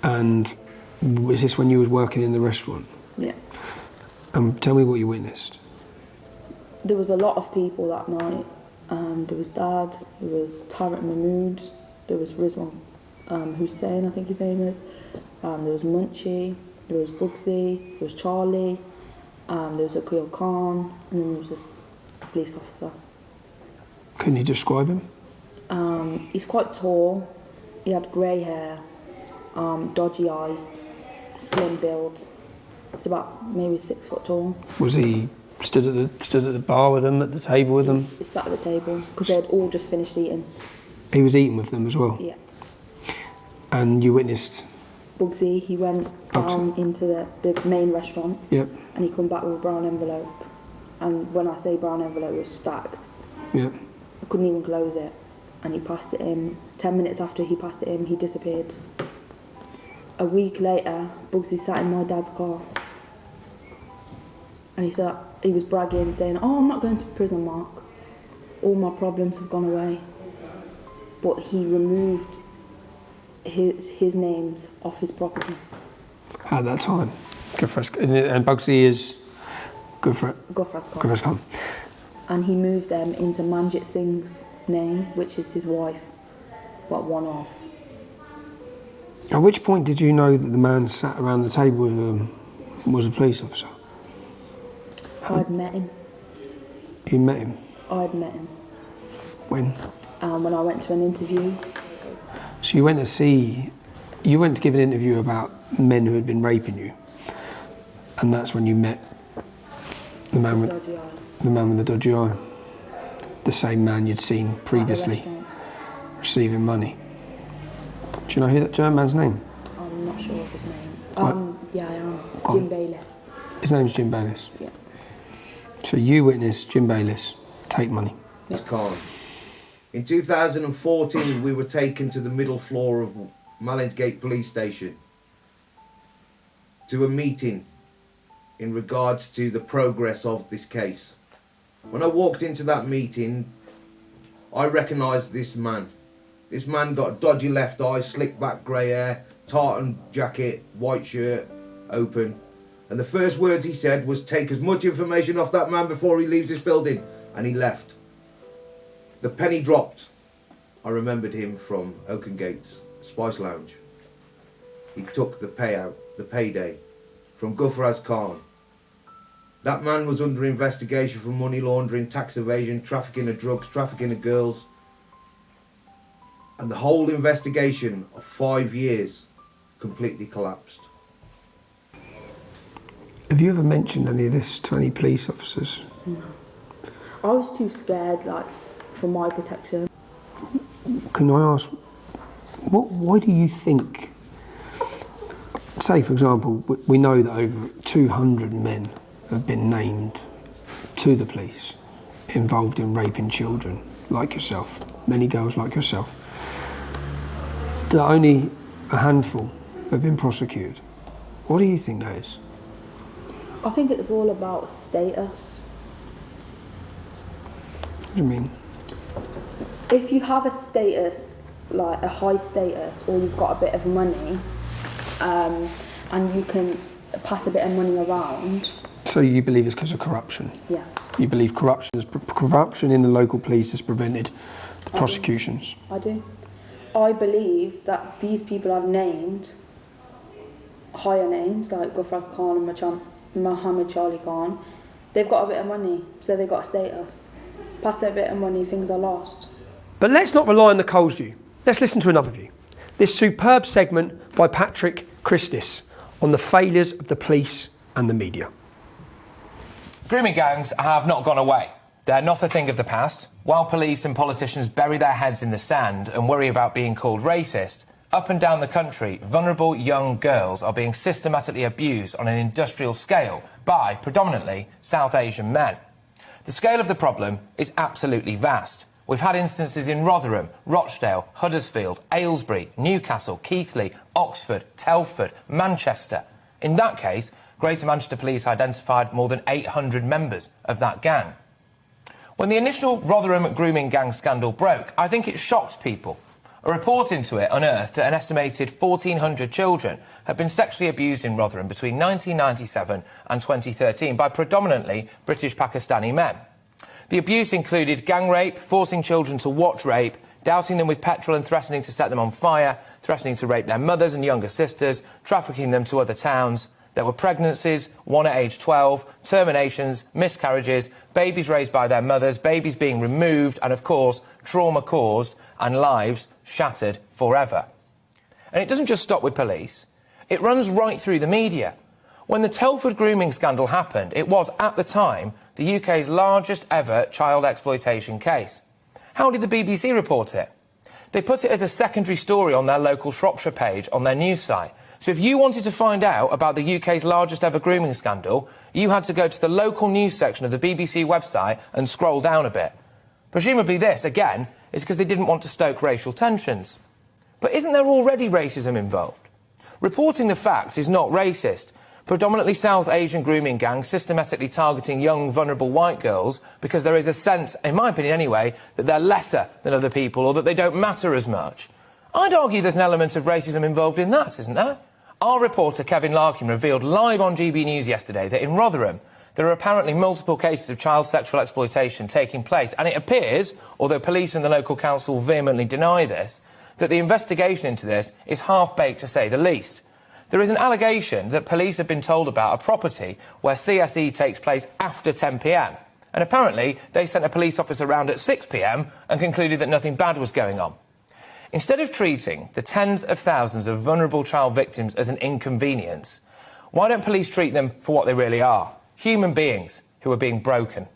And was this when you were working in the restaurant? Yeah. Tell me what you witnessed. There was a lot of people that night. There was Dad, there was Tariq Mahmood, there was Rizwan Hussein, I think his name is. There was Munchie, there was Bugsy, there was Charlie, there was Akil Khan, and then there was this police officer. Can you describe him? He's quite tall, he had grey hair, dodgy eye, slim build. He's about maybe 6 foot tall. Was he stood at the bar with them, at the table with them? He sat at the table because they had all just finished eating. He was eating with them as well? Yeah. And you witnessed? Bugsy, he went down into the main restaurant. Yep. And he come back with a brown envelope. And when I say brown envelope, it was stacked. Yep. I couldn't even close it. And he passed it in. 10 minutes after he passed it in, he disappeared. A week later, Bugsy sat in my dad's car. And he said, he was bragging, saying, "Oh, I'm not going to prison, Mark. All my problems have gone away." But he removed his names off his properties. At that time? And Bugsy is Gofraz Khan. And he moved them into Manjit Singh's name, which is his wife, but one off. At which point did you know that the man sat around the table with them was a police officer? I'd met him. You met him? I'd met him. When? When I went to an interview. So you went to give an interview about men who had been raping you, and that's when you met the man with the dodgy eye, the same man you'd seen previously receiving money. Do you know that man's name? I'm not sure of his name. Yeah, I am. Jim Bayliss. His name's Jim Bayliss? Yeah. So you witnessed Jim Bayliss take money? It's Khan. In 2014, we were taken to the middle floor of Mallinsgate Police Station to a meeting in regards to the progress of this case. When I walked into that meeting, I recognised this man. This man got a dodgy left eye, slick back grey hair, tartan jacket, white shirt, open. And the first words he said was, "Take as much information off that man before he leaves this building." And he left. The penny dropped. I remembered him from Oakengate's Spice Lounge. He took the payout, the payday, from Gofraz Khan. That man was under investigation for money laundering, tax evasion, trafficking of drugs, trafficking of girls. And the whole investigation of 5 years completely collapsed. Have you ever mentioned any of this to any police officers? No. I was too scared, for my protection. Can I ask, why do you think, say for example, we know that over 200 men have been named to the police involved in raping children like yourself, many girls like yourself, that only a handful have been prosecuted. What do you think that is? I think it's all about status. What do you mean? If you have a status, like a high status, or you've got a bit of money, and you can pass a bit of money around. So you believe it's because of corruption? Yeah. You believe corruption in the local police has prevented prosecutions? I do. I believe that these people I've named, higher names like Gulfraz Khan and Mohammed Charlie Khan, they've got a bit of money, so they've got a status. Pass a bit of money, things are lost. But let's not rely on Nicole's view. Let's listen to another view. This superb segment by Patrick Christis on the failures of the police and the media. Grooming gangs have not gone away. They're not a thing of the past. While police and politicians bury their heads in the sand and worry about being called racist, up and down the country, vulnerable young girls are being systematically abused on an industrial scale by, predominantly, South Asian men. The scale of the problem is absolutely vast. We've had instances in Rotherham, Rochdale, Huddersfield, Aylesbury, Newcastle, Keighley, Oxford, Telford, Manchester. In that case, Greater Manchester Police identified more than 800 members of that gang. When the initial Rotherham grooming gang scandal broke, I think it shocked people. A report into it unearthed that an estimated 1,400 children had been sexually abused in Rotherham between 1997 and 2013 by predominantly British Pakistani men. The abuse included gang rape, forcing children to watch rape, dousing them with petrol and threatening to set them on fire, threatening to rape their mothers and younger sisters, trafficking them to other towns. There were pregnancies, one at age 12, terminations, miscarriages, babies raised by their mothers, babies being removed, and of course, trauma caused and lives shattered forever. And it doesn't just stop with police. It runs right through the media. When the Telford grooming scandal happened, it was, at the time, the UK's largest ever child exploitation case. How did the BBC report it? They put it as a secondary story on their local Shropshire page on their news site. So if you wanted to find out about the UK's largest ever grooming scandal, you had to go to the local news section of the BBC website and scroll down a bit. Presumably this, again, is because they didn't want to stoke racial tensions. But isn't there already racism involved? Reporting the facts is not racist. Predominantly South Asian grooming gangs systematically targeting young, vulnerable white girls because there is a sense, in my opinion anyway, that they're lesser than other people or that they don't matter as much. I'd argue there's an element of racism involved in that, isn't there? Our reporter Kevin Larkin revealed live on GB News yesterday that in Rotherham there are apparently multiple cases of child sexual exploitation taking place, and it appears, although police and the local council vehemently deny this, that the investigation into this is half-baked to say the least. There is an allegation that police have been told about a property where CSE takes place after 10 p.m, and apparently they sent a police officer around at 6 p.m. and concluded that nothing bad was going on. Instead of treating the tens of thousands of vulnerable child victims as an inconvenience, why don't police treat them for what they really are? Human beings who are being broken.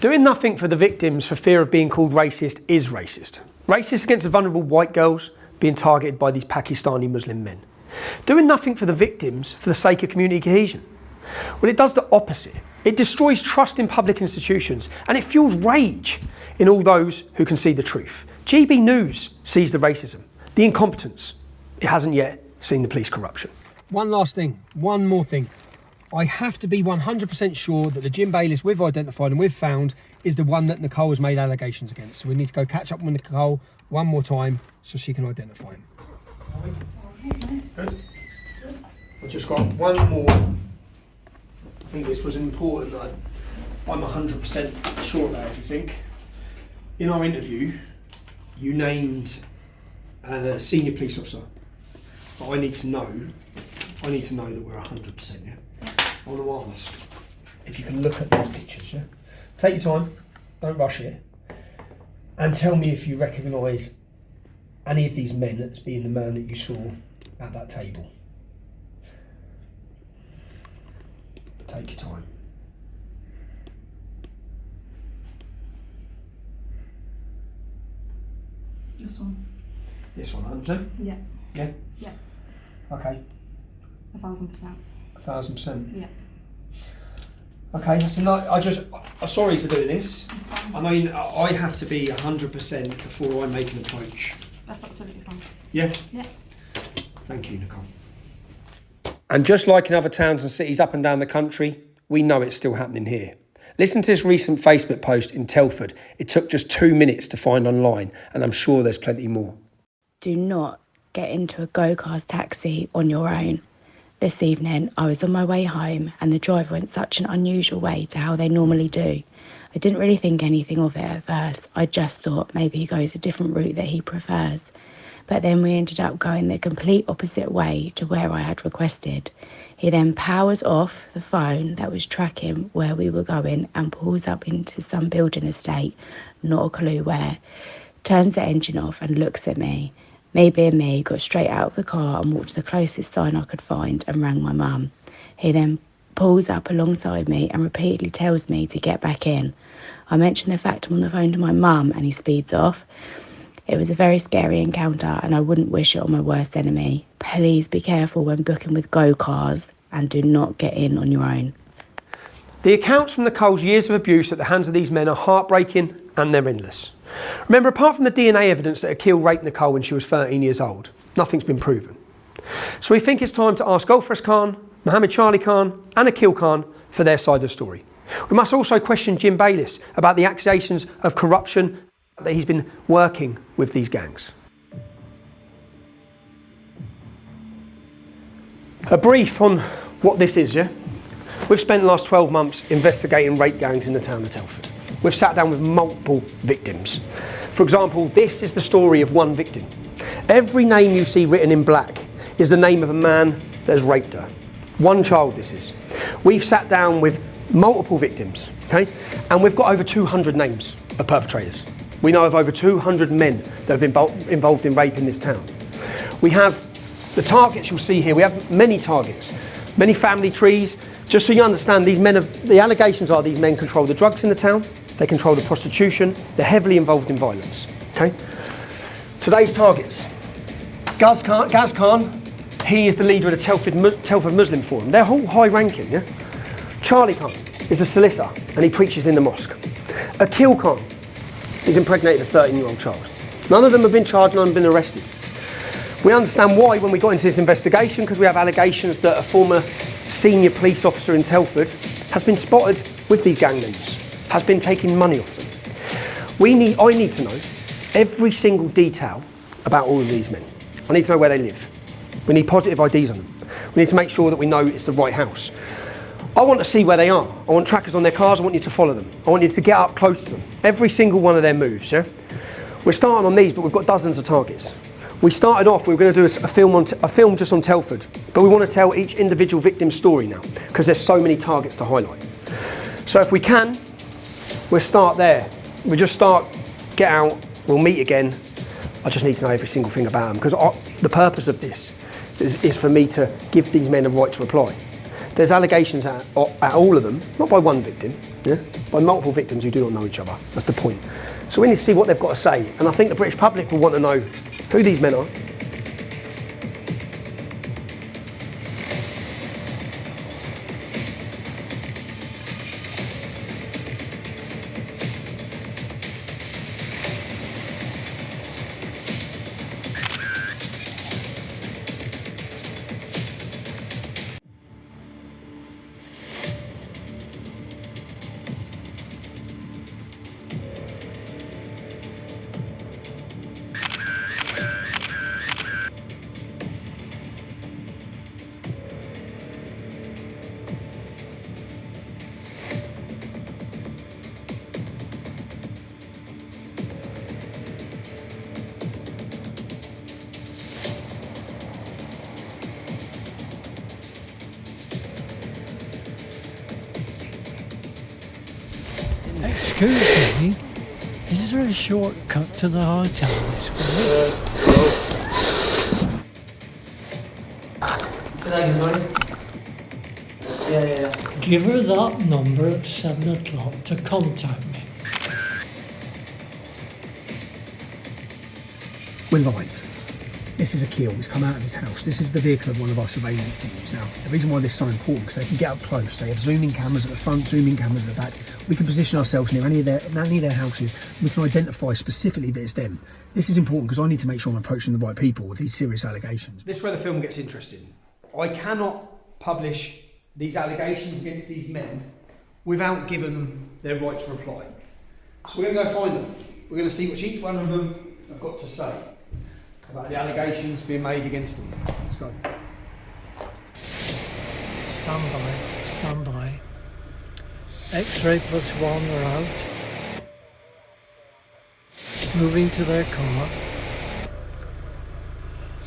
Doing nothing for the victims for fear of being called racist is racist. Racist against the vulnerable white girls being targeted by these Pakistani Muslim men. Doing nothing for the victims for the sake of community cohesion. Well, it does the opposite. It destroys trust in public institutions and it fuels rage in all those who can see the truth. GB News sees the racism, the incompetence. It hasn't yet seen the police corruption. One last thing, one more thing. I have to be 100% sure that the Jim Bayliss we've identified and we've found is the one that Nicole has made allegations against. So we need to go catch up with Nicole one more time so she can identify him. Good. I've just got one more. I think this was important. I'm 100% sure about everything. In our interview, you named a senior police officer. But I need to know that we're 100%, yeah? I want to ask if you can look at these pictures, yeah? Take your time, don't rush it, and tell me if you recognise any of these men as being the man that you saw at that table. Take your time. This one. This one, 100%? Yeah. Yeah? Yeah. Okay. 1,000%. 1,000%? Yeah. Okay, that's enough. I'm sorry for doing this. I mean, I have to be 100% before I make an approach. That's absolutely fine. Yeah? Yeah. Thank you, Nicole. And just like in other towns and cities up and down the country, we know it's still happening here. Listen to this recent Facebook post in Telford. It took just 2 minutes to find online, and I'm sure there's plenty more. Do not get into a go-kart taxi on your own. This evening, I was on my way home and the driver went such an unusual way to how they normally do. I didn't really think anything of it at first. I just thought maybe he goes a different route that he prefers. But then we ended up going the complete opposite way to where I had requested. He then powers off the phone that was tracking where we were going and pulls up into some building estate, not a clue where, turns the engine off and looks at me. Me being me, got straight out of the car and walked to the closest sign I could find and rang my mum. He then pulls up alongside me and repeatedly tells me to get back in. I mentioned the fact I'm on the phone to my mum and he speeds off. It was a very scary encounter and I wouldn't wish it on my worst enemy. Please be careful when booking with go-cars and do not get in on your own. The accounts from Nicole's years of abuse at the hands of these men are heartbreaking and they're endless. Remember, apart from the DNA evidence that Akil raped Nicole when she was 13 years old, nothing's been proven. So we think it's time to ask Gulfrez Khan, Mohammed Charlie Khan and Akil Khan for their side of the story. We must also question Jim Bayliss about the accusations of corruption that he's been working with these gangs. A brief on what this is, yeah? We've spent the last 12 months investigating rape gangs in the town of Telford. We've sat down with multiple victims. For example, this is the story of one victim. Every name you see written in black is the name of a man that has raped her. One child this is. We've sat down with multiple victims, okay? And we've got over 200 names of perpetrators. We know of over 200 men that have been involved in rape in this town. We have the targets you'll see here. We have many targets, many family trees. Just so you understand, the allegations are these men control the drugs in the town, they control the prostitution, they're heavily involved in violence, okay? Today's targets. Gaz Khan, he is the leader of the Telford Muslim Forum. They're all high ranking, yeah? Charlie Khan is a solicitor and he preaches in the mosque. Akil Khan is impregnated a 13-year-old child. None of them have been charged, none have been arrested. We understand why when we got into this investigation, because we have allegations that a former senior police officer in Telford has been spotted with these gang members, has been taking money off them. I need to know every single detail about all of these men. I need to know where they live. We need positive IDs on them. We need to make sure that we know it's the right house. I want to see where they are. I want trackers on their cars. I want you to follow them. I want you to get up close to them. Every single one of their moves, yeah? We're starting on these, but we've got dozens of targets. We started off, we were going to do a film just on Telford, but we want to tell each individual victim's story now, because there's so many targets to highlight. So if we can, we'll start there. We'll just start, get out, we'll meet again. I just need to know every single thing about them, because the purpose of this is for me to give these men a right to reply. There's allegations at all of them, not by one victim, yeah? By multiple victims who do not know each other. That's the point. So we need to see what they've got to say, and I think the British public will want to know who these men are. Excuse me, is there a shortcut to the hotel this way? Good day, buddy. Yeah. Give her that number at 7 o'clock to contact me. We're live. This is Akil, he's come out of his house. This is the vehicle of one of our surveillance teams. Now, the reason why this is so important, because they can get up close. They have zooming cameras at the front, zooming cameras at the back. We can position ourselves near any of their houses. We can identify specifically that it's them. This is important because I need to make sure I'm approaching the right people with these serious allegations. This is where the film gets interesting. I cannot publish these allegations against these men without giving them their right to reply. So we're going to go find them. We're going to see what each one of them have got to say about the allegations being made against them. Let's go. Stand by. X-ray +1 are out. Moving to their car.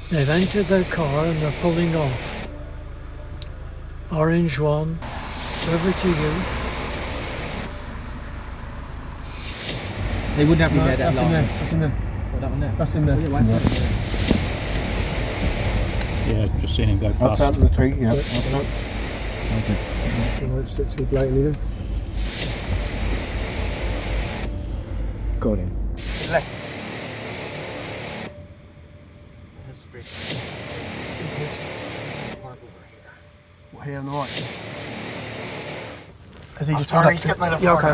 They've entered their car and they're pulling off. Orange 1, over to you. They wouldn't have been there that long. That's in there. Oh, that one there? That's in there. Yeah, just seen him go past. Outside of the tree, yeah. Okay. Don't sit too blatantly then. Got him. Left. What, here on the right? Has he just turned up? Yeah, okay.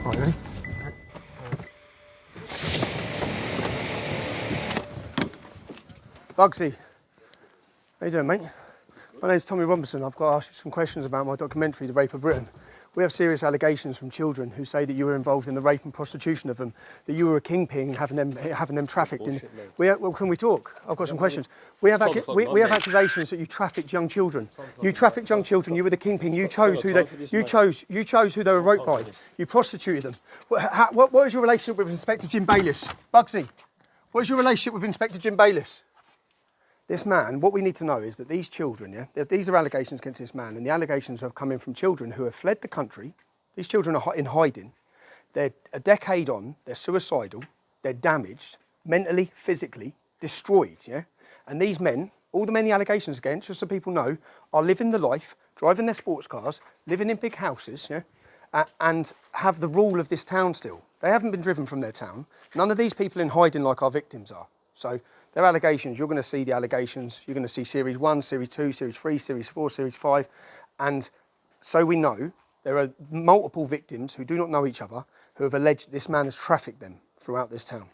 Right, ready? Bugsy, how you doing, mate? My name's Tommy Robinson. I've got to ask you some questions about my documentary, The Rape of Britain. We have serious allegations from children who say that you were involved in the rape and prostitution of them, that you were a kingpin having them trafficked in. Well, can we talk? I've got some questions. We have accusations that you trafficked young children. You trafficked young children. You were the kingpin. You chose who they were raped by. You prostituted them. What is your relationship with Inspector Jim Bayliss? Bugsy, what is your relationship with Inspector Jim Bayliss? This man, what we need to know is that these children, these are allegations against this man, and the allegations have come in from children who have fled the country. These children are in hiding. They're a decade on, they're suicidal, they're damaged, mentally, physically, destroyed, And these men, all the men the allegations against, just so people know, are living the life, driving their sports cars, living in big houses, and have the rule of this town still. They haven't been driven from their town. None of these people in hiding like our victims are. So, their allegations, you're going to see the allegations, you're going to see Series 1, Series 2, Series 3, Series 4, Series 5, and so we know there are multiple victims who do not know each other who have alleged this man has trafficked them throughout this town.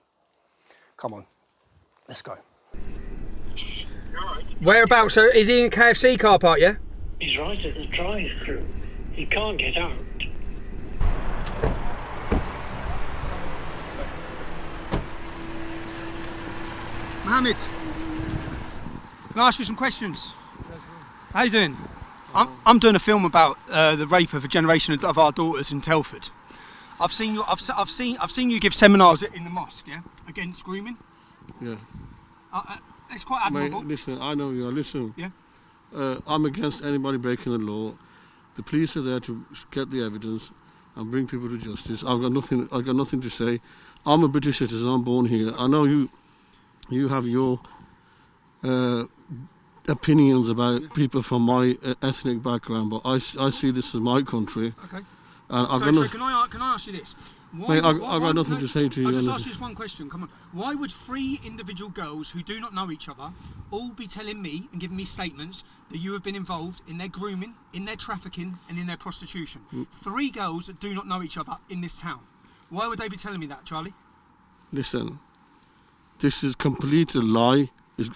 Come on, let's go. Whereabouts, sir? Is he in KFC car park, yeah? He's right at the drive-through. He can't get out. Mohammed, can I ask you some questions? How you doing? I'm doing a film about the rape of a generation of our daughters in Telford. I've seen you give seminars in the mosque, against grooming. Yeah. It's quite admirable. Mate, listen, I know you are. Listen. Yeah. I'm against anybody breaking the law. The police are there to get the evidence and bring people to justice. I've got nothing to say. I'm a British citizen. I'm born here. I know you have your opinions about people from my ethnic background, but I see this as my country. Okay. And can I ask you this? Mate, I've got nothing to say to you. I'll just ask you this one question. Come on. Why would 3 individual girls who do not know each other all be telling me and giving me statements that you have been involved in their grooming, in their trafficking, and in their prostitution? 3 girls that do not know each other in this town. Why would they be telling me that, Charlie? Listen. This is complete a lie.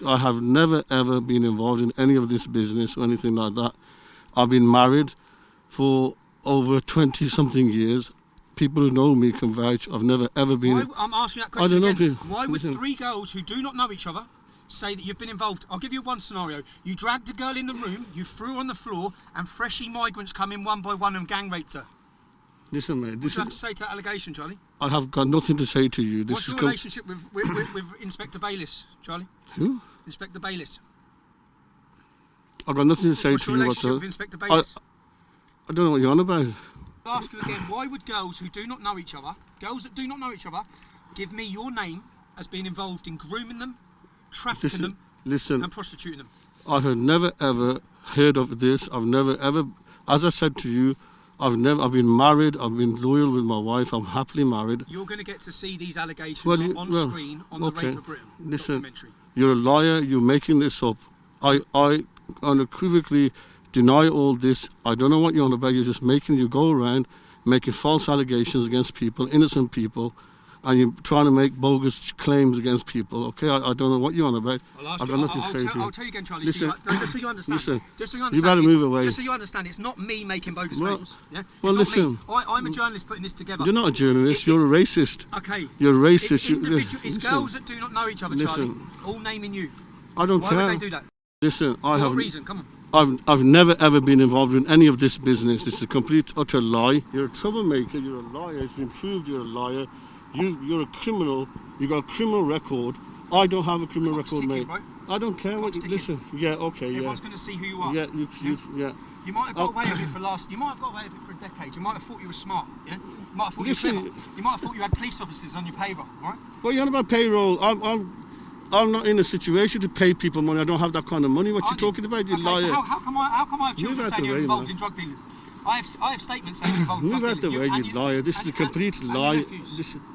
I have never ever been involved in any of this business or anything like that. I've been married for over 20-something years. People who know me can vouch. I've never ever been. I'm asking that question I don't again. know. Why would 3 girls who do not know each other say that you've been involved? I'll give you one scenario. You dragged a girl in the room, you threw her on the floor, and freshly migrants come in one by one and gang raped her. Listen, mate. What do you have to say to that allegation, Charlie? I have got nothing to say to you. What's your relationship with Inspector Bayliss, Charlie? Who? Inspector Bayliss. I've got nothing to say What's to your you. relationship with Inspector Bayliss? I don't know what you're on about. I'll ask you again, why would girls who do not know each other, give me your name as being involved in grooming them, trafficking them, and prostituting them? I have never ever heard of this. I've never ever, as I said to you, I've been married, I've been loyal with my wife, I'm happily married. You're going to get to see these allegations on screen on the Rape of Britain documentary. You're a liar, you're making this up. I unequivocally deny all this. I don't know what you're on about. You go around making false allegations against people, innocent people, and you're trying to make bogus claims against people, okay? I don't know what you're on about. I've got nothing to say to you. I'll tell you again, Charlie. Listen, just so you understand. listen, Just so you understand. you better move away. Just so you understand, it's not me making bogus claims. Yeah? Well, it's listen. not me. I'm a journalist putting this together. You're not a journalist. You're a racist. Okay. You're a racist. It's girls that do not know each other, Charlie. All naming you. I don't care. Why would they do that? Listen, For what reason? Come on. I've never ever been involved in any of this business. This is a complete utter lie. You're a troublemaker. You're a liar. It's been proved you're a liar. You're a criminal. You got a criminal record. I don't have a criminal record, mate. Bro. I don't care what you listen. Yeah, okay, Everyone's going to see who you are. Yeah, yeah. You might have got away with it You might have got away with it for a decade. You might have thought you were smart. Yeah. You might have thought you were clever. You might have thought you had police officers on your payroll, right? Well, you're on about payroll. I'm not in a situation to pay people money. I don't have that kind of money. What you talking about? You liar. So how come I have children saying you're involved in drug dealing? I have statements saying you're involved in drug dealing. Move out the way, you liar. This is a complete lie.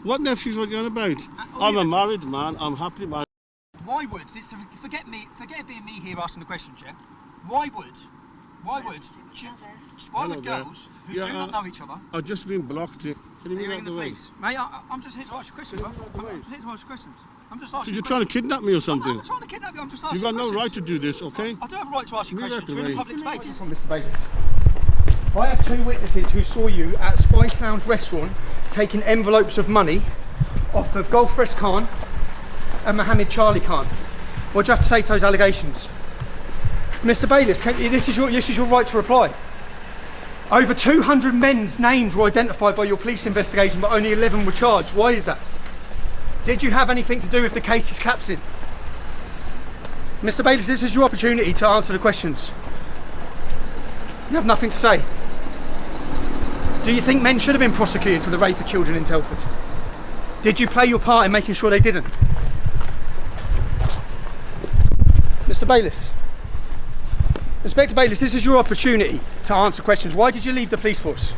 What nephews? What are you on about? I'm a married man. I'm happily married. Why would? Forget it being me here asking the question, yeah? Why would girls who do not know each other... I've just been blocked. Can you move out the way? Mate, I'm just here to ask you questions, bro. I'm just here to ask you questions. I'm just asking You're trying to kidnap me or something? I'm not trying to kidnap you, I'm just asking You've got no questions. right to do this, okay? I do have a right to ask you questions. You're in a public space. From Mr. Bayless. I have two witnesses who saw you at Spice Lounge restaurant taking envelopes of money off of Gulfrest Khan and Mohammed Charlie Khan. What do you have to say to those allegations? Mr. Bayless, this is your right to reply. Over 200 men's names were identified by your police investigation, but only 11 were charged. Why is that? Did you have anything to do with the cases collapsing? Mr. Bayless, this is your opportunity to answer the questions. You have nothing to say. Do you think men should have been prosecuted for the rape of children in Telford? Did you play your part in making sure they didn't? Mr. Bayless. Inspector Bayless, this is your opportunity to answer questions. Why did you leave the police force?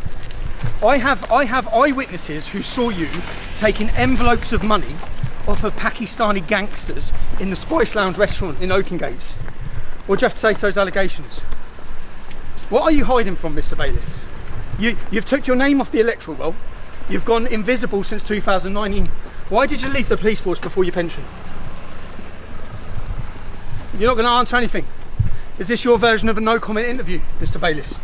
I have eyewitnesses who saw you taking envelopes of money off of Pakistani gangsters in the Spice Lounge restaurant in Oakengates. What do you have to say to those allegations? What are you hiding from, Mr. Bayless? You've took your name off the electoral roll. You've gone invisible since 2019. Why did you leave the police force before your pension? You're not going to answer anything. Is this your version of a no-comment interview, Mr. Bayless?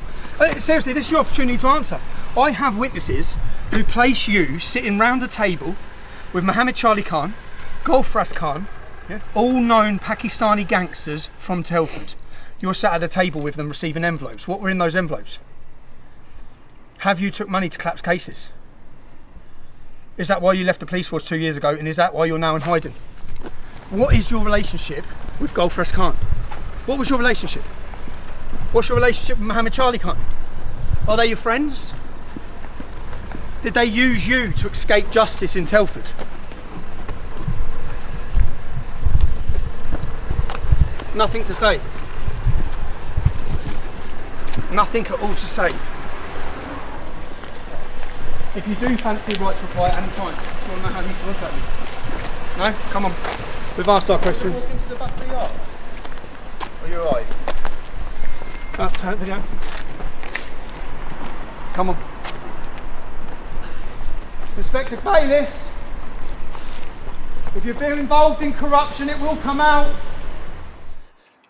Seriously, this is your opportunity to answer. I have witnesses who place you sitting round a table with Mohammed Charlie Khan, Gulfrest Khan, all known Pakistani gangsters from Telford. You're sat at a table with them receiving envelopes. What were in those envelopes? Have you took money to collapse cases? Is that why you left the police force 2 years ago, and is that why you're now in hiding? What is your relationship with Gulfrest Khan? What was your relationship? What's your relationship with Mohammed Charlie Khan? Are they your friends? Did they use you to escape justice in Telford? Nothing to say. Nothing at all to say. If you do fancy right to reply at any time, you want to know how you contact me? No? Come on. We've asked our questions. Walk into the back of the yard. Are you alright? Turn it video. Come on. Inspector Bayless, if you've been involved in corruption, it will come out.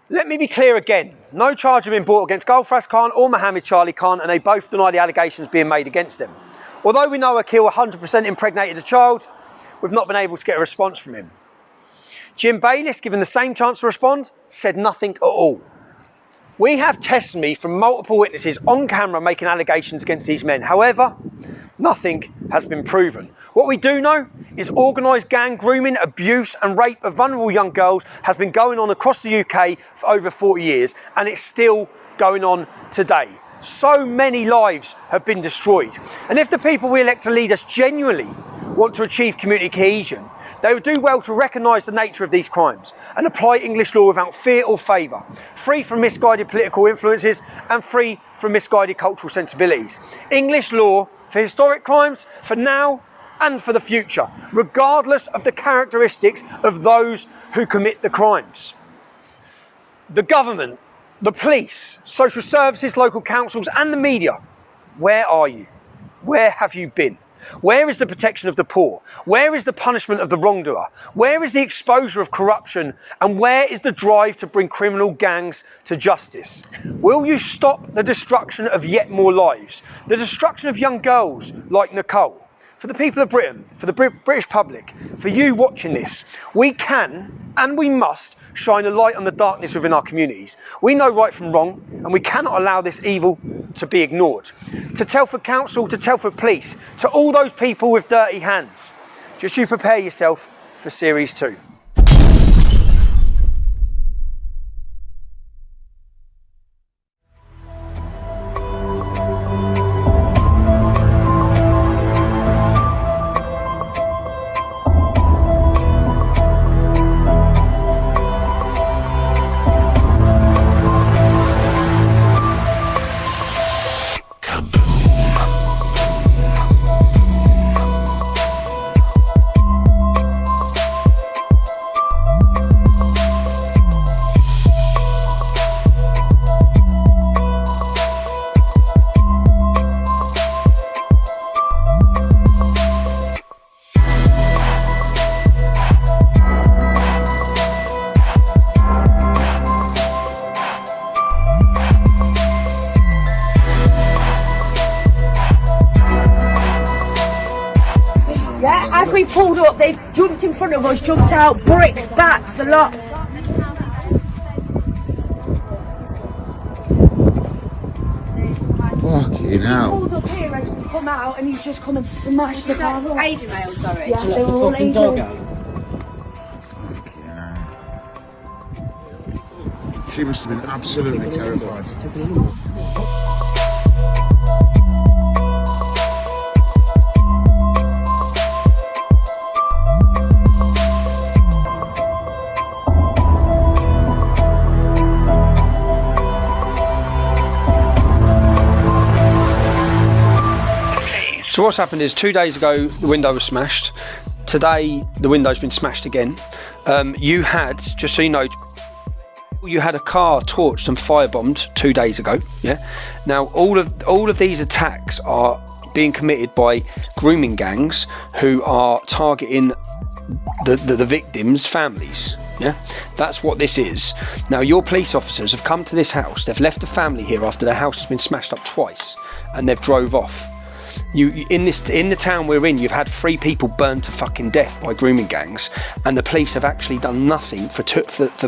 Let me be clear again. No charge has been brought against Gulfrest Khan or Mohammed Charlie Khan, and they both deny the allegations being made against them. Although we know Akil 100% impregnated a child, we've not been able to get a response from him. Jim Bayless, given the same chance to respond, said nothing at all. We have testimony from multiple witnesses on camera making allegations against these men. However, nothing has been proven. What we do know is organised gang grooming, abuse and rape of vulnerable young girls has been going on across the UK for over 40 years, and it's still going on today. So many lives have been destroyed. And if the people we elect to lead us genuinely want to achieve community cohesion, they would do well to recognise the nature of these crimes and apply English law without fear or favour, free from misguided political influences and free from misguided cultural sensibilities. English law for historic crimes, for now and for the future, regardless of the characteristics of those who commit the crimes. The government, the police, social services, local councils and the media, where are you? Where have you been? Where is the protection of the poor? Where is the punishment of the wrongdoer? Where is the exposure of corruption? And where is the drive to bring criminal gangs to justice? Will you stop the destruction of yet more lives? The destruction of young girls like Nicole? For the people of Britain, for the British public, for you watching this, we can and we must shine a light on the darkness within our communities. We know right from wrong, and we cannot allow this evil to be ignored. To Telford Council, to Telford Police, to all those people with dirty hands, just you prepare yourself for Series 2. Yeah, as we pulled up, they've jumped in front of us, jumped out, bricks, bats, the lot. Fucking hell. Pulled up here as we come out, and he's just come and smashed the car up. Asian male, sorry. Yeah, they were all Asian. She must have been absolutely terrified. So what's happened is 2 days ago the window was smashed. Today the window's been smashed again. You had, just so you know, you had a car torched and firebombed 2 days ago. Yeah. Now all of these attacks are being committed by grooming gangs who are targeting the victims' families. Yeah, that's what this is. Now your police officers have come to this house. They've left the family here after their house has been smashed up twice, and they've drove off. In the town we're in, you've had 3 people burned to fucking death by grooming gangs, and the police have actually done nothing for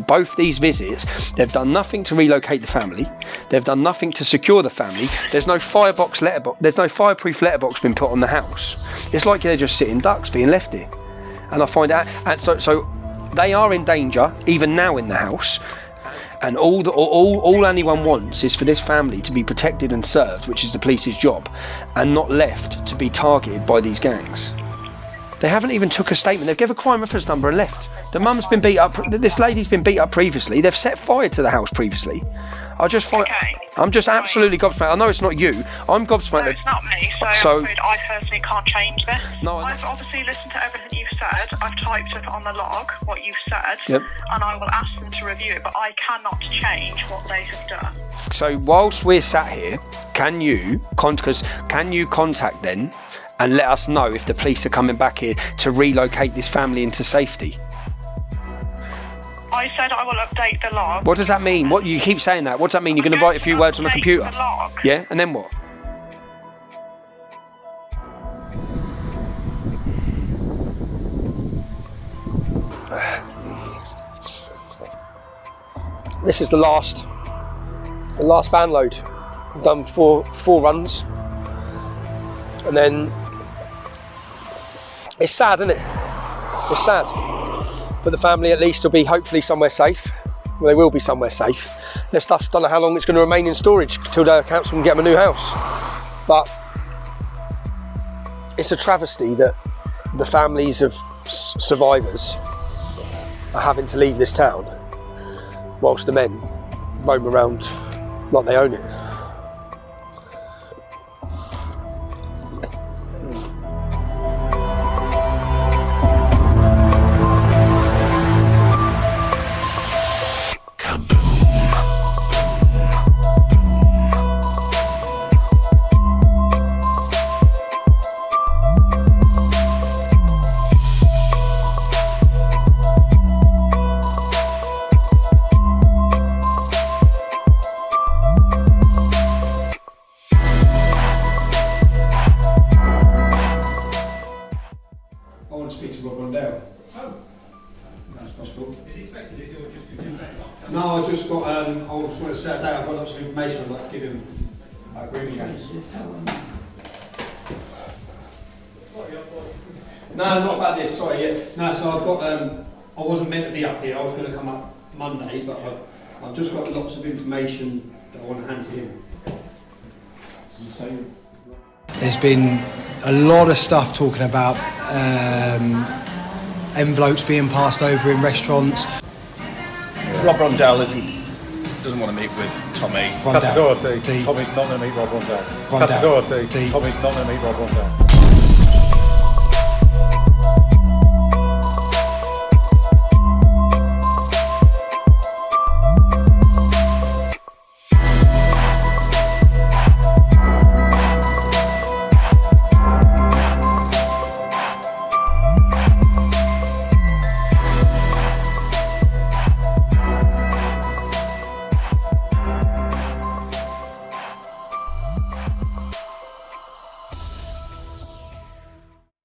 both these visits. They've done nothing to relocate the family. They've done nothing to secure the family. There's no fireproof letterbox been put on the house. It's like they're just sitting ducks being left here. And I find out, and so they are in danger even now in the house. And all anyone wants is for this family to be protected and served, which is the police's job, and not left to be targeted by these gangs. They haven't even took a statement. They've given a crime reference number and left. The mum's been beat up. This lady's been beat up previously. They've set fire to the house previously. I'm just absolutely gobsmacked. I know it's not you. I'm gobsmacked. No, it's not me. So I personally can't change this. No, I've obviously listened to everything you've said. I've typed up on the log what you've said, yep. And I will ask them to review it. But I cannot change what they have done. So whilst we're sat here, can you contact them and let us know if the police are coming back here to relocate this family into safety? I said I will update the log. What does that mean? What you keep saying that? What does that mean? You're going to write a few words on the computer? The log. Yeah, and then what? This is the last van load. I've done four runs, and then it's sad, isn't it? It's sad. But the family at least will be hopefully somewhere safe. Well, they will be somewhere safe. Their stuff, don't know how long it's going to remain in storage till the council can get them a new house. But it's a travesty that the families of survivors are having to leave this town whilst the men roam around like they own it. No, I just got, I just wanted to say today I've got lots of information I'd like to give him about grooming gangs. No, not about this, sorry, yeah. No, so I've got, I wasn't meant to be up here, I was going to come up Monday, but I've just got lots of information that I want to hand to him. There's been a lot of stuff talking about envelopes being passed over in restaurants. Rob Rondell doesn't want to meet with Tommy. Rondell, please. Tommy's not going to meet Rob Rondell. Rondell, please. Tommy's not going to meet Rob Rondell.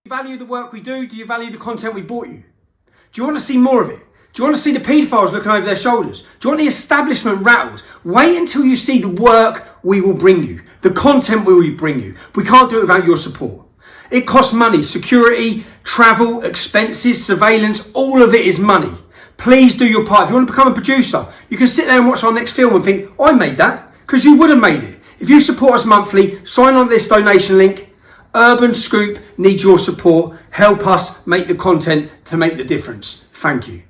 Do you value the work we do? Do you value the content we brought you? Do you want to see more of it? Do you want to see the paedophiles looking over their shoulders? Do you want the establishment rattled? Wait until you see the work we will bring you, the content we will bring you. We can't do it without your support. It costs money, security, travel, expenses, surveillance, all of it is money. Please do your part. If you want to become a producer, you can sit there and watch our next film and think, I made that, because you would have made it. If you support us monthly, sign on this donation link. Urban Scoop needs your support. Help us make the content to make the difference. Thank you.